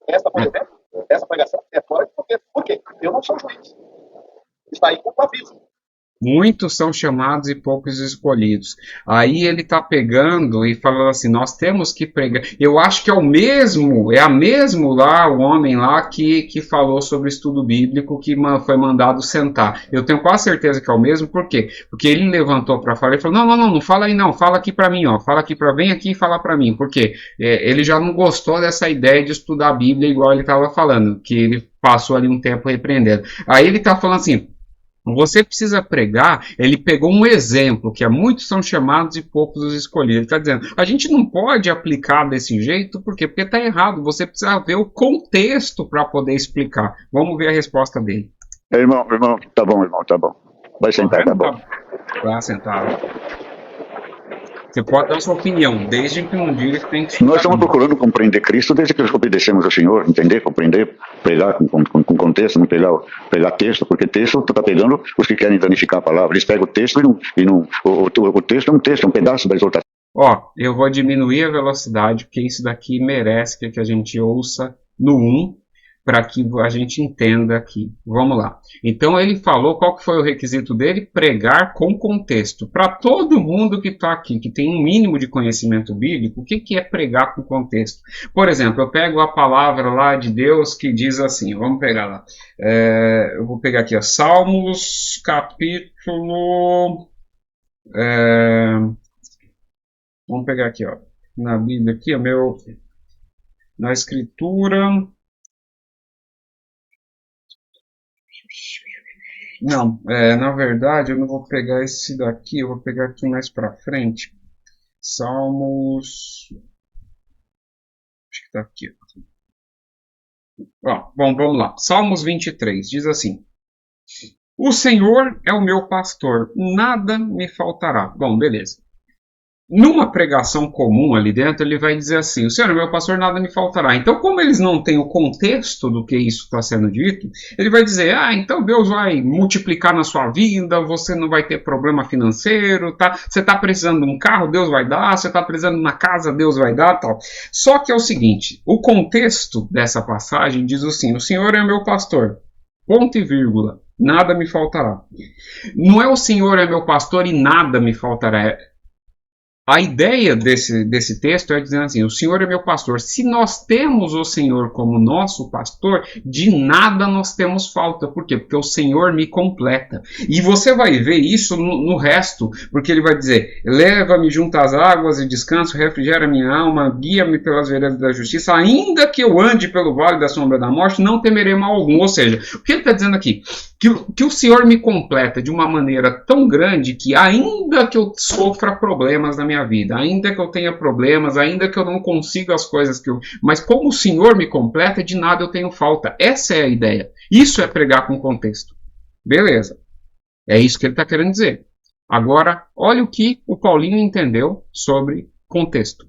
Essa pregação é fora de contexto. Por quê? Eu não sou juiz. Está aí com o aviso. Muitos são chamados e poucos escolhidos. Aí ele está pegando e falando assim, nós temos que pregar. Eu acho que é a mesmo lá, o homem lá que falou sobre estudo bíblico, que foi mandado sentar. Eu tenho quase certeza que é o mesmo, por quê? Porque ele levantou para falar e falou, não fala aí não, fala aqui para mim, ó, vem aqui e fala para mim, porque ele já não gostou dessa ideia de estudar a Bíblia igual ele estava falando, que ele passou ali um tempo repreendendo. Aí ele está falando assim, você precisa pregar, ele pegou um exemplo, que muitos são chamados e poucos os escolhidos. Ele está dizendo, a gente não pode aplicar desse jeito, por quê? Porque está errado, você precisa ver o contexto para poder explicar. Vamos ver a resposta dele. Irmão, tá bom, Vai sentar, tá bom. Vai sentar. Você pode dar sua opinião, desde que não diga que tem que... Nós estamos procurando compreender Cristo desde que nós obedecemos ao Senhor, compreender, pregar com contexto, não pegar texto, porque texto está pegando os que querem danificar a palavra. Eles pegam o texto o texto é um texto, é um pedaço da exortação. Ó, eu vou diminuir a velocidade, porque isso daqui merece que a gente ouça no 1, para que a gente entenda aqui. Vamos lá. Então ele falou qual que foi o requisito dele? Pregar com contexto. Para todo mundo que está aqui, que tem um mínimo de conhecimento bíblico, o que é pregar com contexto? Por exemplo, eu pego a palavra lá de Deus que diz assim, vamos pegar lá. Eu vou pegar aqui, ó, Salmos, capítulo... vamos pegar aqui, ó, na Bíblia aqui, na Escritura... Não, na verdade eu não vou pegar esse daqui, eu vou pegar aqui mais para frente. Salmos... Acho que tá aqui. Ó, bom, vamos lá. Salmos 23, diz assim. O Senhor é o meu pastor, nada me faltará. Bom, beleza. numa pregação comum ali dentro, ele vai dizer assim: o Senhor é meu pastor, nada me faltará. Então, como eles não têm o contexto do que isso está sendo dito, ele vai dizer: então Deus vai multiplicar na sua vida, você não vai ter problema financeiro, tá? Você está precisando de um carro, Deus vai dar, você está precisando de uma casa, Deus vai dar, tal. Só que é o seguinte, o contexto dessa passagem diz assim: o Senhor é meu pastor, ponto e vírgula, nada me faltará. Não é o Senhor é meu pastor e nada me faltará. A ideia desse texto é dizer assim: o Senhor é meu pastor. Se nós temos o Senhor como nosso pastor, de nada nós temos falta. Por quê? Porque o Senhor me completa. E você vai ver isso no resto, porque ele vai dizer: leva-me junto às águas e descanso, refrigera minha alma, guia-me pelas veredas da justiça, ainda que eu ande pelo vale da sombra da morte, não temerei mal algum. Ou seja, o que ele está dizendo aqui? Que o Senhor me completa de uma maneira tão grande que ainda que eu sofra problemas na minha vida, ainda que eu tenha problemas, ainda que eu não consiga as coisas que eu... Mas como o Senhor me completa, de nada eu tenho falta. Essa é a ideia. Isso é pregar com contexto. Beleza. É isso que ele está querendo dizer. Agora, olha o que o Paulinho entendeu sobre contexto.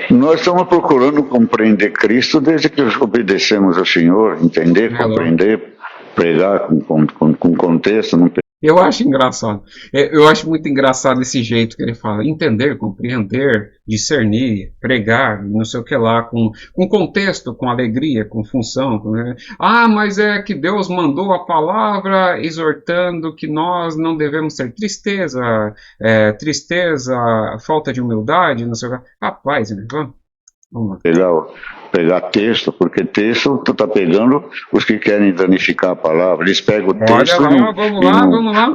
Nós estamos procurando compreender Cristo desde que obedecemos ao Senhor, entender, compreender, pregar com contexto. Não... Eu acho engraçado. Eu acho muito engraçado esse jeito que ele fala. Entender, compreender, discernir, pregar, não sei o que lá, com contexto, com alegria, com função. Mas é que Deus mandou a palavra exortando que nós não devemos ter tristeza, falta de humildade, não sei o que. Rapaz, né? Vamos lá. Pegar texto, porque texto tu tá pegando os que querem danificar a palavra. Eles pegam o texto. Olha lá, vamos lá.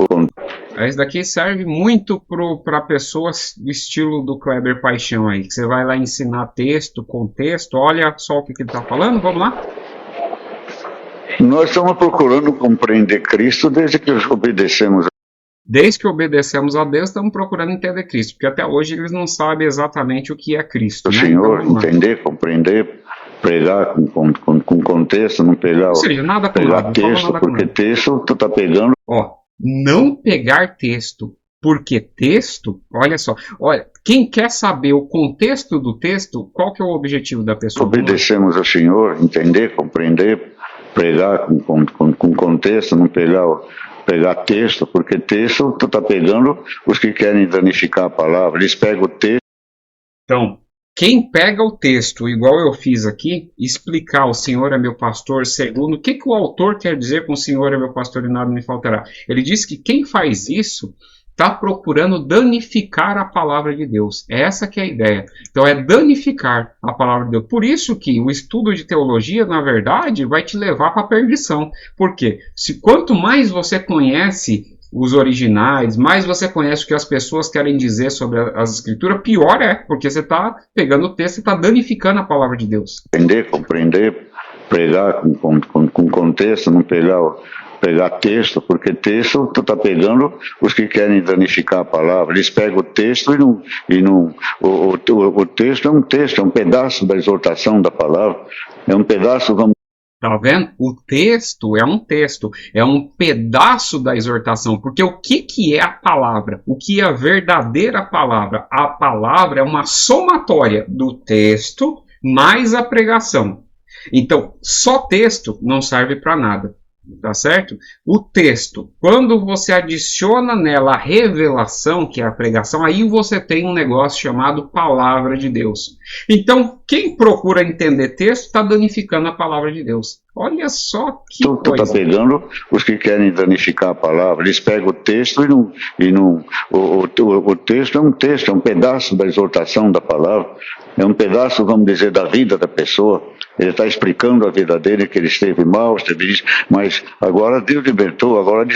Esse daqui serve muito para pessoas do estilo do Kleber Paixão aí, que você vai lá ensinar texto, contexto. Olha só o que ele está falando, vamos lá. Nós estamos procurando compreender Cristo desde que obedecemos. Desde que obedecemos a Deus, estamos procurando entender Cristo, porque até hoje eles não sabem exatamente o que é Cristo. O Senhor, então, entender, compreender, pregar com contexto, não pegar, ou seja, nada com pegar nada, texto, porque texto tu está pegando... Não pegar texto, porque texto, olha só, quem quer saber o contexto do texto, qual que é o objetivo da pessoa? Obedecemos ao Senhor, entender, compreender, pregar com contexto, não pegar texto, porque texto tu está pegando os que querem danificar a palavra, eles pegam o texto. Então, quem pega o texto, igual eu fiz aqui, explicar o Senhor é meu pastor, segundo, o que o autor quer dizer com o Senhor é meu pastor e nada me faltará? Ele diz que quem faz isso está procurando danificar a palavra de Deus. Essa que é a ideia. Então é danificar a palavra de Deus. Por isso que o estudo de teologia, na verdade, vai te levar para a perdição. Por quê? Quanto mais você conhece os originais, mais você conhece o que as pessoas querem dizer sobre as escrituras, pior é, porque você está pegando o texto e está danificando a palavra de Deus. Entender, compreender, pregar com contexto, não pegar texto, porque texto tu está pegando os que querem danificar a palavra, eles pegam o texto o texto é um pedaço da exortação da palavra, é um pedaço, Tá vendo? O texto, é um pedaço da exortação, porque o que é a palavra? O que é a verdadeira palavra? A palavra é uma somatória do texto mais a pregação. Então, só texto não serve para nada. Tá certo? O texto, quando você adiciona nela a revelação, que é a pregação, aí você tem um negócio chamado palavra de Deus. Então, quem procura entender texto está danificando a palavra de Deus. Olha só que coisa. Tu está pegando os que querem danificar a palavra, eles pegam o texto o texto é um pedaço da exortação da palavra, é um pedaço, vamos dizer, da vida da pessoa. Ele está explicando a vida dele, que ele esteve mal, mas agora Deus libertou, agora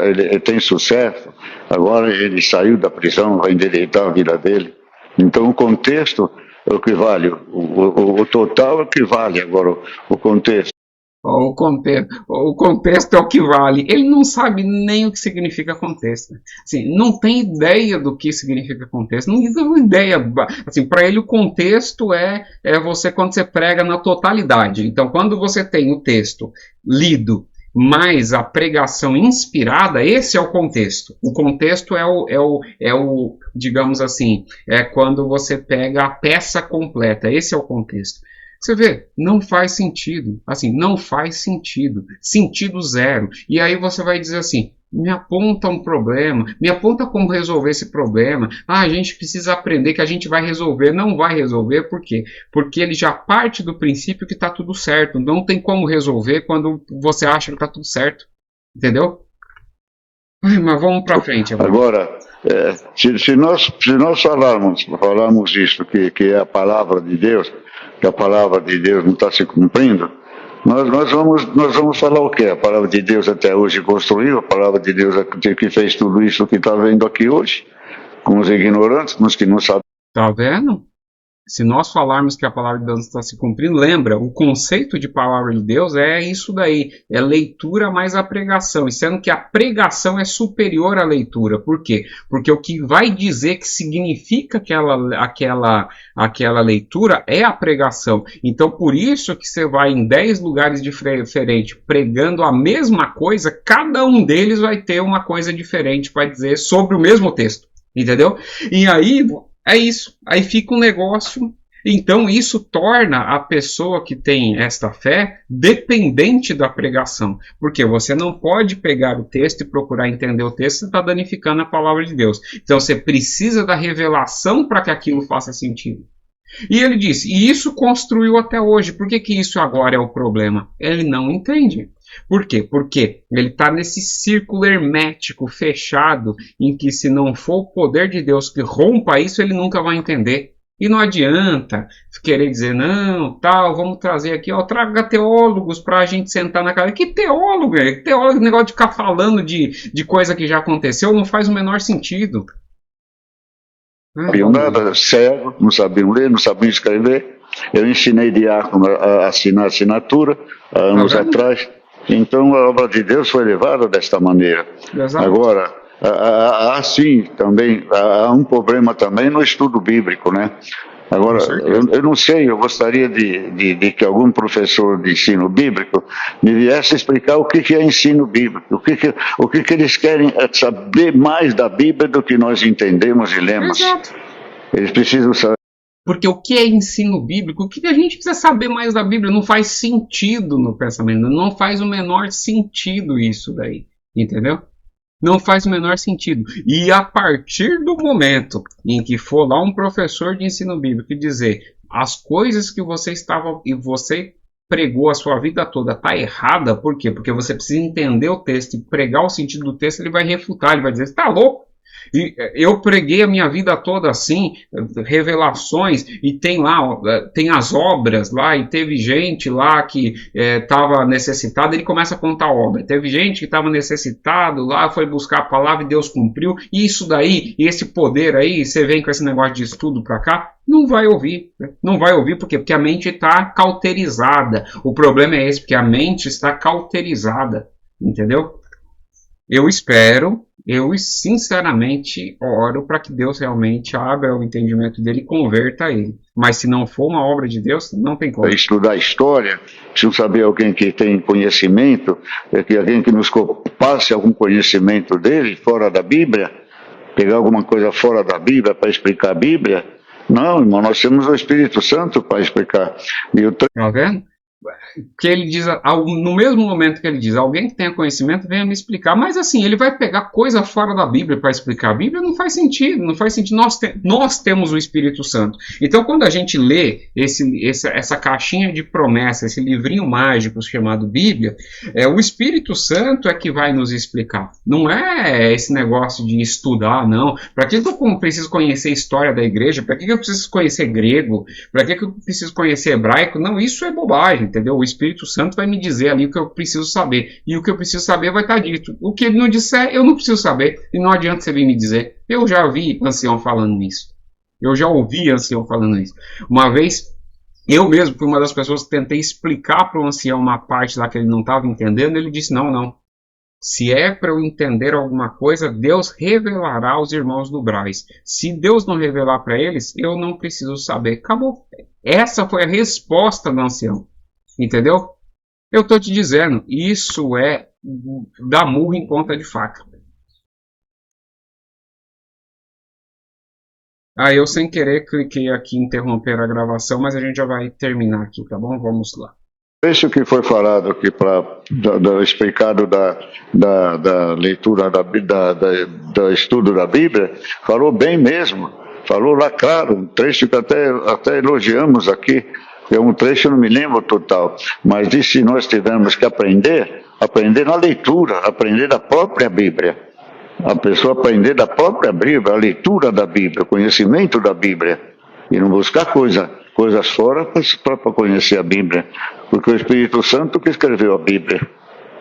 ele tem sucesso, agora ele saiu da prisão, vai endireitar a vida dele. Então o contexto é o que vale, o total é o que vale agora, o contexto. O contexto é o que vale. Ele não sabe nem o que significa contexto. Assim, não tem ideia do que significa contexto. Não tem ideia. Assim, para ele o contexto é você quando você prega na totalidade. Então, quando você tem o texto lido mais a pregação inspirada, esse é o contexto. O contexto digamos assim, é quando você pega a peça completa. Esse é o contexto. Você vê, não faz sentido. Assim, não faz sentido. Sentido zero. E aí você vai dizer assim, me aponta um problema, me aponta como resolver esse problema. A gente precisa aprender que a gente vai resolver. Não vai resolver, por quê? Porque ele já parte do princípio que está tudo certo. Não tem como resolver quando você acha que está tudo certo. Entendeu? Mas vamos para frente agora. Se nós falarmos isso, que é a palavra de Deus, que a palavra de Deus não está se cumprindo, nós vamos falar o quê? A palavra de Deus até hoje construiu, a palavra de Deus que fez tudo isso que está vendo aqui hoje, com os ignorantes, com os que não sabem. Está vendo? Se nós falarmos que a palavra de Deus está se cumprindo, lembra, o conceito de palavra de Deus é isso daí, é leitura mais a pregação, e sendo que a pregação é superior à leitura. Por quê? Porque o que vai dizer que significa aquela leitura é a pregação. Então, por isso que você vai em 10 lugares diferentes pregando a mesma coisa, cada um deles vai ter uma coisa diferente para dizer sobre o mesmo texto, entendeu? E aí... é isso, aí fica um negócio, então isso torna a pessoa que tem esta fé dependente da pregação, porque você não pode pegar o texto e procurar entender o texto, você está danificando a palavra de Deus, então você precisa da revelação para que aquilo faça sentido. E ele disse, e isso construiu até hoje, por que isso agora é o problema? Ele não entende. Por quê? Porque ele está nesse círculo hermético, fechado, em que se não for o poder de Deus que rompa isso, ele nunca vai entender. E não adianta querer dizer, não, tal, vamos trazer aqui, ó, traga teólogos para a gente sentar na cadeira. Que teólogo, é? Teólogo, negócio de ficar falando de coisa que já aconteceu, não faz o menor sentido. Não sabiam nada, cego, não sabiam ler, não sabiam escrever. Eu ensinei diácono a assinar assinatura há anos atrás. Então a obra de Deus foi levada desta maneira. Exato. Agora, há sim também, há um problema também no estudo bíblico, né? Agora, eu não sei, eu gostaria de que algum professor de ensino bíblico me viesse explicar o que é ensino bíblico, o que eles querem saber mais da Bíblia do que nós entendemos e lemos. Exato. Eles precisam saber. Porque o que é ensino bíblico? O que a gente precisa saber mais da Bíblia? Não faz sentido no pensamento. Não faz o menor sentido isso daí. Entendeu? Não faz o menor sentido. E a partir do momento em que for lá um professor de ensino bíblico e dizer as coisas que você pregou a sua vida toda está errada, por quê? Porque você precisa entender o texto e pregar o sentido do texto, ele vai refutar, ele vai dizer, você está louco? E eu preguei a minha vida toda assim, revelações, e tem lá, tem as obras lá, e teve gente lá que estava necessitada, ele começa a contar a obra, teve gente que estava necessitado lá, foi buscar a palavra e Deus cumpriu, e isso daí, e esse poder aí, você vem com esse negócio de estudo para cá, não vai ouvir, né? Não vai ouvir, por quê? Porque a mente está cauterizada, o problema é esse, porque a mente está cauterizada, entendeu? Eu sinceramente oro para que Deus realmente abra o entendimento dele e converta ele. Mas se não for uma obra de Deus, não tem como. Estudar história, preciso saber alguém que tem conhecimento, que alguém que nos passe algum conhecimento dele fora da Bíblia, pegar alguma coisa fora da Bíblia para explicar a Bíblia. Não, irmão, nós temos o Espírito Santo para explicar. Tá vendo? Que ele diz, no mesmo momento que ele diz, alguém que tenha conhecimento venha me explicar, mas assim, ele vai pegar coisa fora da Bíblia para explicar a Bíblia, não faz sentido, nós temos o Espírito Santo, então quando a gente lê essa caixinha de promessa, esse livrinho mágico chamado Bíblia, o Espírito Santo é que vai nos explicar, não é esse negócio de estudar, não, para que eu preciso conhecer a história da igreja, para que eu preciso conhecer grego, para que eu preciso conhecer hebraico, não, isso é bobagem, entendeu? O Espírito Santo vai me dizer ali o que eu preciso saber. E o que eu preciso saber vai estar dito. O que ele não disser, eu não preciso saber. E não adianta você vir me dizer. Eu já vi ancião falando nisso. Eu já ouvi ancião falando isso. Uma vez, eu mesmo fui uma das pessoas que tentei explicar para o ancião uma parte lá que ele não estava entendendo. Ele disse, não. Se é para eu entender alguma coisa, Deus revelará aos irmãos do Braz. Se Deus não revelar para eles, eu não preciso saber. Acabou. Essa foi a resposta do ancião. Entendeu? Eu estou te dizendo, isso é dar murro em ponta de faca. Eu sem querer cliquei aqui em interromper a gravação, mas a gente já vai terminar aqui, tá bom? Vamos lá. Isso que foi falado aqui, explicado da leitura, do estudo da Bíblia, falou bem mesmo, falou lá claro, um trecho que até elogiamos aqui, é um trecho, não me lembro total, mas disse que nós tivemos que aprender na leitura, aprender da própria Bíblia. A pessoa aprender da própria Bíblia, a leitura da Bíblia, o conhecimento da Bíblia, e não buscar coisas fora para conhecer a Bíblia, porque o Espírito Santo que escreveu a Bíblia,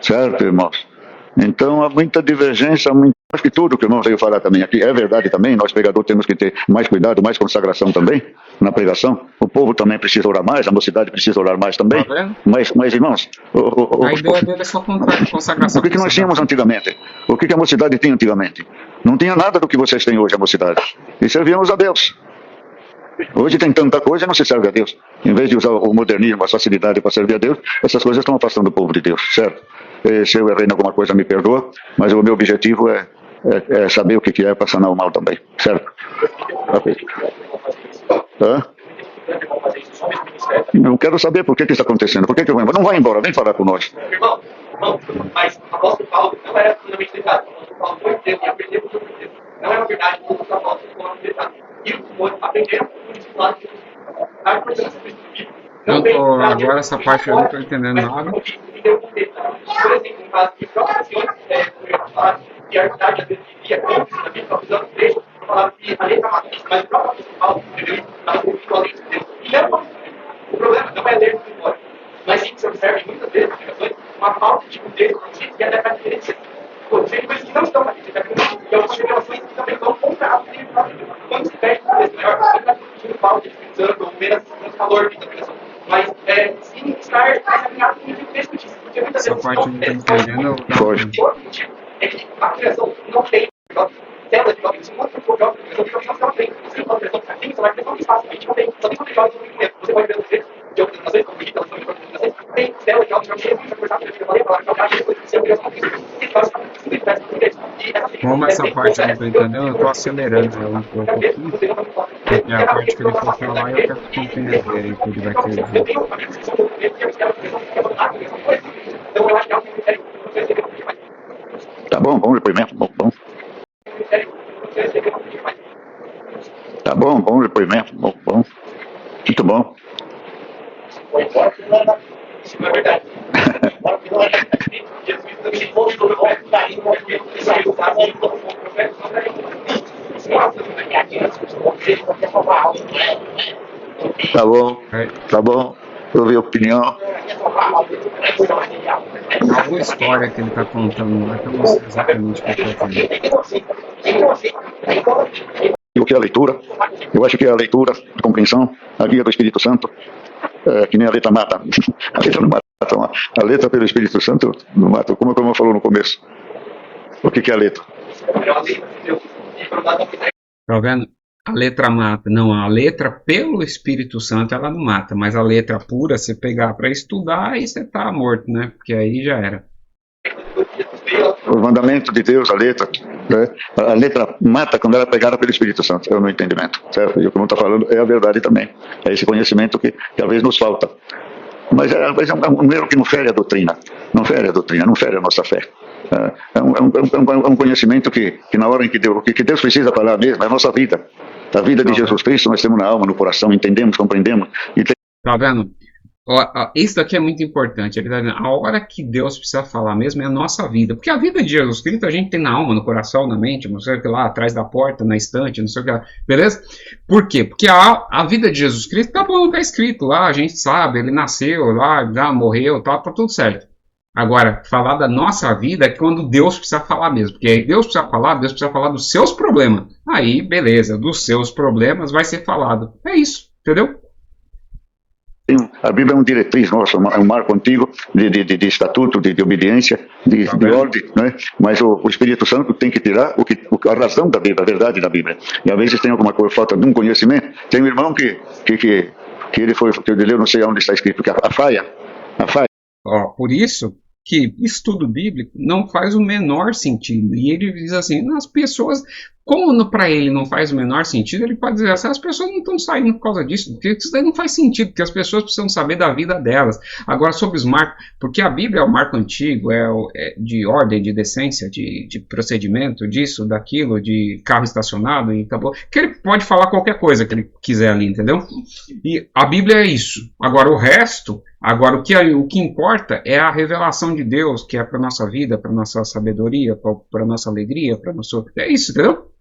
certo, irmãos? Então há muita divergência, acho que tudo que o irmão veio falar também aqui é verdade também. Nós pregadores temos que ter mais cuidado, mais consagração também na pregação. O povo também precisa orar mais, a mocidade precisa orar mais também. Mas irmãos, a ideia dele é só consagração. O que nós tínhamos antigamente? O que a mocidade tinha antigamente? Não tinha nada do que vocês têm hoje, a mocidade. E servíamos a Deus. Hoje tem tanta coisa e não se serve a Deus. Em vez de usar o modernismo, a facilidade para servir a Deus, essas coisas estão afastando o povo de Deus, certo? Se eu errei em alguma coisa, me perdoa, mas o meu objetivo é saber o que é para sanar o mal também, certo? Ok. Eu quero saber por que isso está acontecendo. Por que eu vou embora? Não vai embora, vem falar com nós. Irmão, mas o apóstolo Paulo não era fundamentalmente dedicado. O apóstolo Paulo foi Deus e aprendeu por Deus. Não é uma verdade que os apóstolos foram dedicados. E os aprenderam por isso lado de a importância do Espírito. Agora essa parte eu não estou entendendo nada. Por exemplo, no caso de próprias ocasiões, que a verdade às vezes vivia antes da Bíblia, usando o trecho, falava que a letra mata, mas o próprio apóstolo Paulo, entendeu? Estava ouvindo a lei de Deus. E não, o problema não é ler tudo embora, mas sim que se observe muitas vezes nas pregações uma falta de contexto e até para diferença. Tem coisas que não estão na Bíblia, e algumas revelações que também estão contra a Bíblia. Quando se perde o contexto maior, você está sentindo falta de pensando, ou menos calor da pregação. Mas sim estar mais alinhado com o texto disso, porque muitas vezes parte não está entendendo. É que a criação não tem célula de jovens, se mostra por jovens, a criação não tem. Você não pode ter assim, você vai ter um espaço, a gente não tem, só tem jovens no movimento. Você pode ver no texto de organizações, como Rita, tem célula de jovens, eu conversar com a palavra, que eu acho que você como essa parte eu não estou entendendo, eu estou acelerando ela um pouco aqui, porque a parte que ele for falar eu quero compreender aí que ele vai querer. Tá bom depoimento, bom. Tá bom depoimento, bom. Muito bom. Isso não é verdade. Tá bom. Eu vi a opinião. Alguma história que ele está contando lá que eu não sei exatamente o que está fazendo. E o que é a leitura? Eu acho que é a leitura, a compreensão, a guia do Espírito Santo, que nem a letra mata. A letra não mata. A letra pelo Espírito Santo não mata. Como a irmã falou no começo. O que é a letra? Tá vendo? A letra mata. Não, a letra pelo Espírito Santo ela não mata. Mas a letra pura, você pegar para estudar, aí você tá morto, né? Porque aí já era. O mandamento de Deus, a letra, né? A letra mata quando ela é pegada pelo Espírito Santo, é o meu entendimento, certo? E o que eu está falando é a verdade também, é esse conhecimento que às vezes nos falta. Mas às vezes é um erro que não fere a doutrina, não fere a nossa fé. É um conhecimento que na hora em que Deus precisa falar mesmo, é a nossa vida. A vida de Jesus Cristo nós temos na alma, no coração, entendemos, compreendemos. Tá vendo? Isso daqui é muito importante. A hora que Deus precisa falar mesmo é a nossa vida. Porque a vida de Jesus Cristo a gente tem na alma, no coração, na mente, não sei o que lá, atrás da porta, na estante, não sei o que lá. Beleza? Por quê? Porque a vida de Jesus Cristo tá bom, tá escrito lá, a gente sabe, ele nasceu lá, já morreu, tá tudo certo. Agora, falar da nossa vida é quando Deus precisa falar mesmo. Porque aí Deus precisa falar dos seus problemas. Aí, beleza, dos seus problemas vai ser falado. É isso, entendeu? A Bíblia é uma diretriz nossa, é um marco antigo de estatuto, de obediência, de ordem, né? Mas o Espírito Santo tem que tirar a razão da Bíblia, a verdade da Bíblia. E às vezes tem alguma coisa, falta de um conhecimento. Tem um irmão que ele foi, que eu não sei onde está escrito, que a faia Ó, por isso que estudo bíblico não faz o menor sentido. E ele diz assim, as pessoas, como para ele não faz o menor sentido, ele pode dizer assim, as pessoas não estão saindo por causa disso, porque isso daí não faz sentido, porque as pessoas precisam saber da vida delas. Agora, sobre os marcos, porque a Bíblia é o marco antigo, é de ordem, de decência, de procedimento, disso, daquilo, de carro estacionado, e acabou, que ele pode falar qualquer coisa que ele quiser ali, entendeu? E a Bíblia é isso. Agora, o resto... Agora, o que importa é a revelação de Deus, que é para a nossa vida, para a nossa sabedoria, para a nossa alegria, para nosso... É isso, entendeu?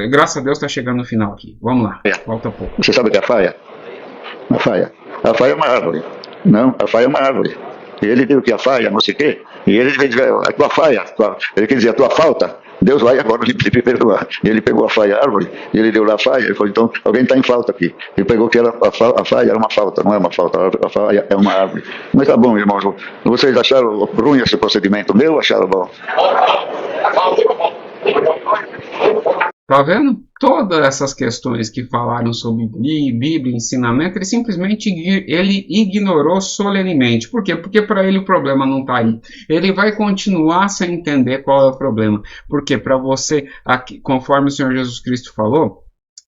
Graças a Deus está chegando no final aqui. Vamos lá, falta pouco. Você sabe o que é a faia? A faia. A faia é uma árvore. Não, a faia é uma árvore. E ele deu que a faia, não sei o quê. E ele diz, a tua faia, ele quer dizer, a tua falta. Deus vai agora lhe perdoar. E ele pegou a faia, a árvore, e ele deu lá a faia. Ele falou, então, alguém está em falta aqui. Ele pegou que era a faia era uma falta, não é uma falta. A faia é uma árvore. Mas tá bom, irmãos. Vocês acharam ruim esse procedimento meu ou acharam bom? Tá vendo? Todas essas questões que falaram sobre Bíblia e ensinamento, ele simplesmente ignorou solenemente. Por quê? Porque para ele o problema não está aí. Ele vai continuar sem entender qual é o problema. Porque para você, conforme o Senhor Jesus Cristo falou,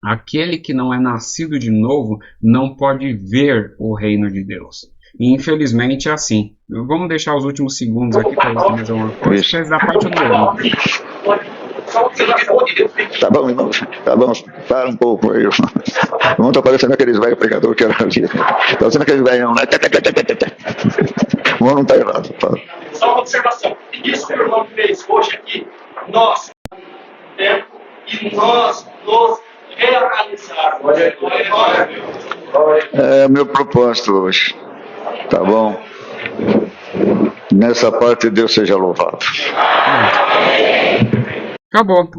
aquele que não é nascido de novo não pode ver o reino de Deus. E infelizmente é assim. Vamos deixar os últimos segundos aqui para você fazer uma coisa. Vocês da parte do ouvido. Tá bom, irmão. Tá bom. Para um pouco. Não tô parecendo aqueles velhos pregadores que era ali. Tá parecendo aqueles velhos, né? O irmão não tá errado. Tá. Só uma observação. Isso que o irmão fez hoje aqui, nós tempo e nós nos realizarmos. É o meu propósito hoje. Tá bom? Nessa parte Deus seja louvado. Acabou,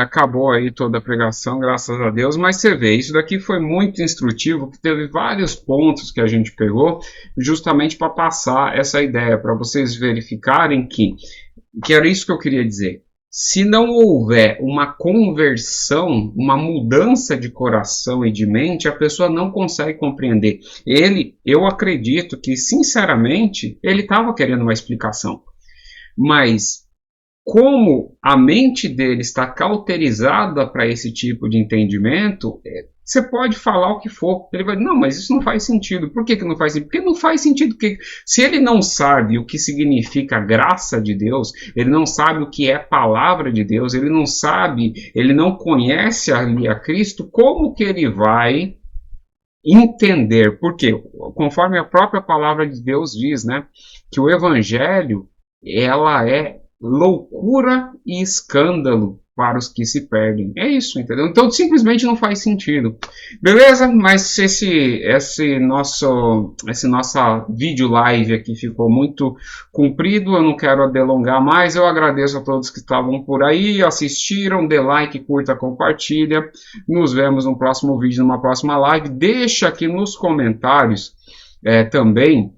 acabou aí toda a pregação, graças a Deus, mas você vê, isso daqui foi muito instrutivo, que teve vários pontos que a gente pegou, justamente para passar essa ideia, para vocês verificarem que era isso que eu queria dizer. Se não houver uma conversão, uma mudança de coração e de mente, a pessoa não consegue compreender. Eu acredito que, sinceramente, ele estava querendo uma explicação, mas... como a mente dele está cauterizada para esse tipo de entendimento, você pode falar o que for. Ele vai dizer, não, mas isso não faz sentido. Por que não faz sentido? Porque não faz sentido. Porque se ele não sabe o que significa a graça de Deus, ele não sabe o que é palavra de Deus, ele não sabe, ele não conhece a Cristo, como que ele vai entender? Porque, conforme a própria palavra de Deus diz, né, que o evangelho, ela é loucura e escândalo para os que se perdem. É isso, entendeu? Então simplesmente não faz sentido. Beleza? Mas esse nossa vídeo live aqui ficou muito comprido, eu não quero delongar mais. Eu agradeço a todos que estavam por aí, assistiram, dê like, curta, compartilha. Nos vemos no próximo vídeo, numa próxima live. Deixa aqui nos comentários também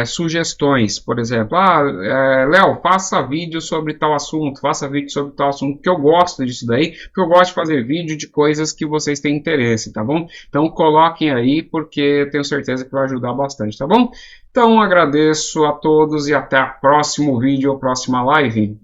sugestões, por exemplo, Léo, faça vídeo sobre tal assunto, que eu gosto disso daí, porque eu gosto de fazer vídeo de coisas que vocês têm interesse, tá bom? Então coloquem aí, porque eu tenho certeza que vai ajudar bastante, tá bom? Então agradeço a todos e até o próximo vídeo ou próxima live.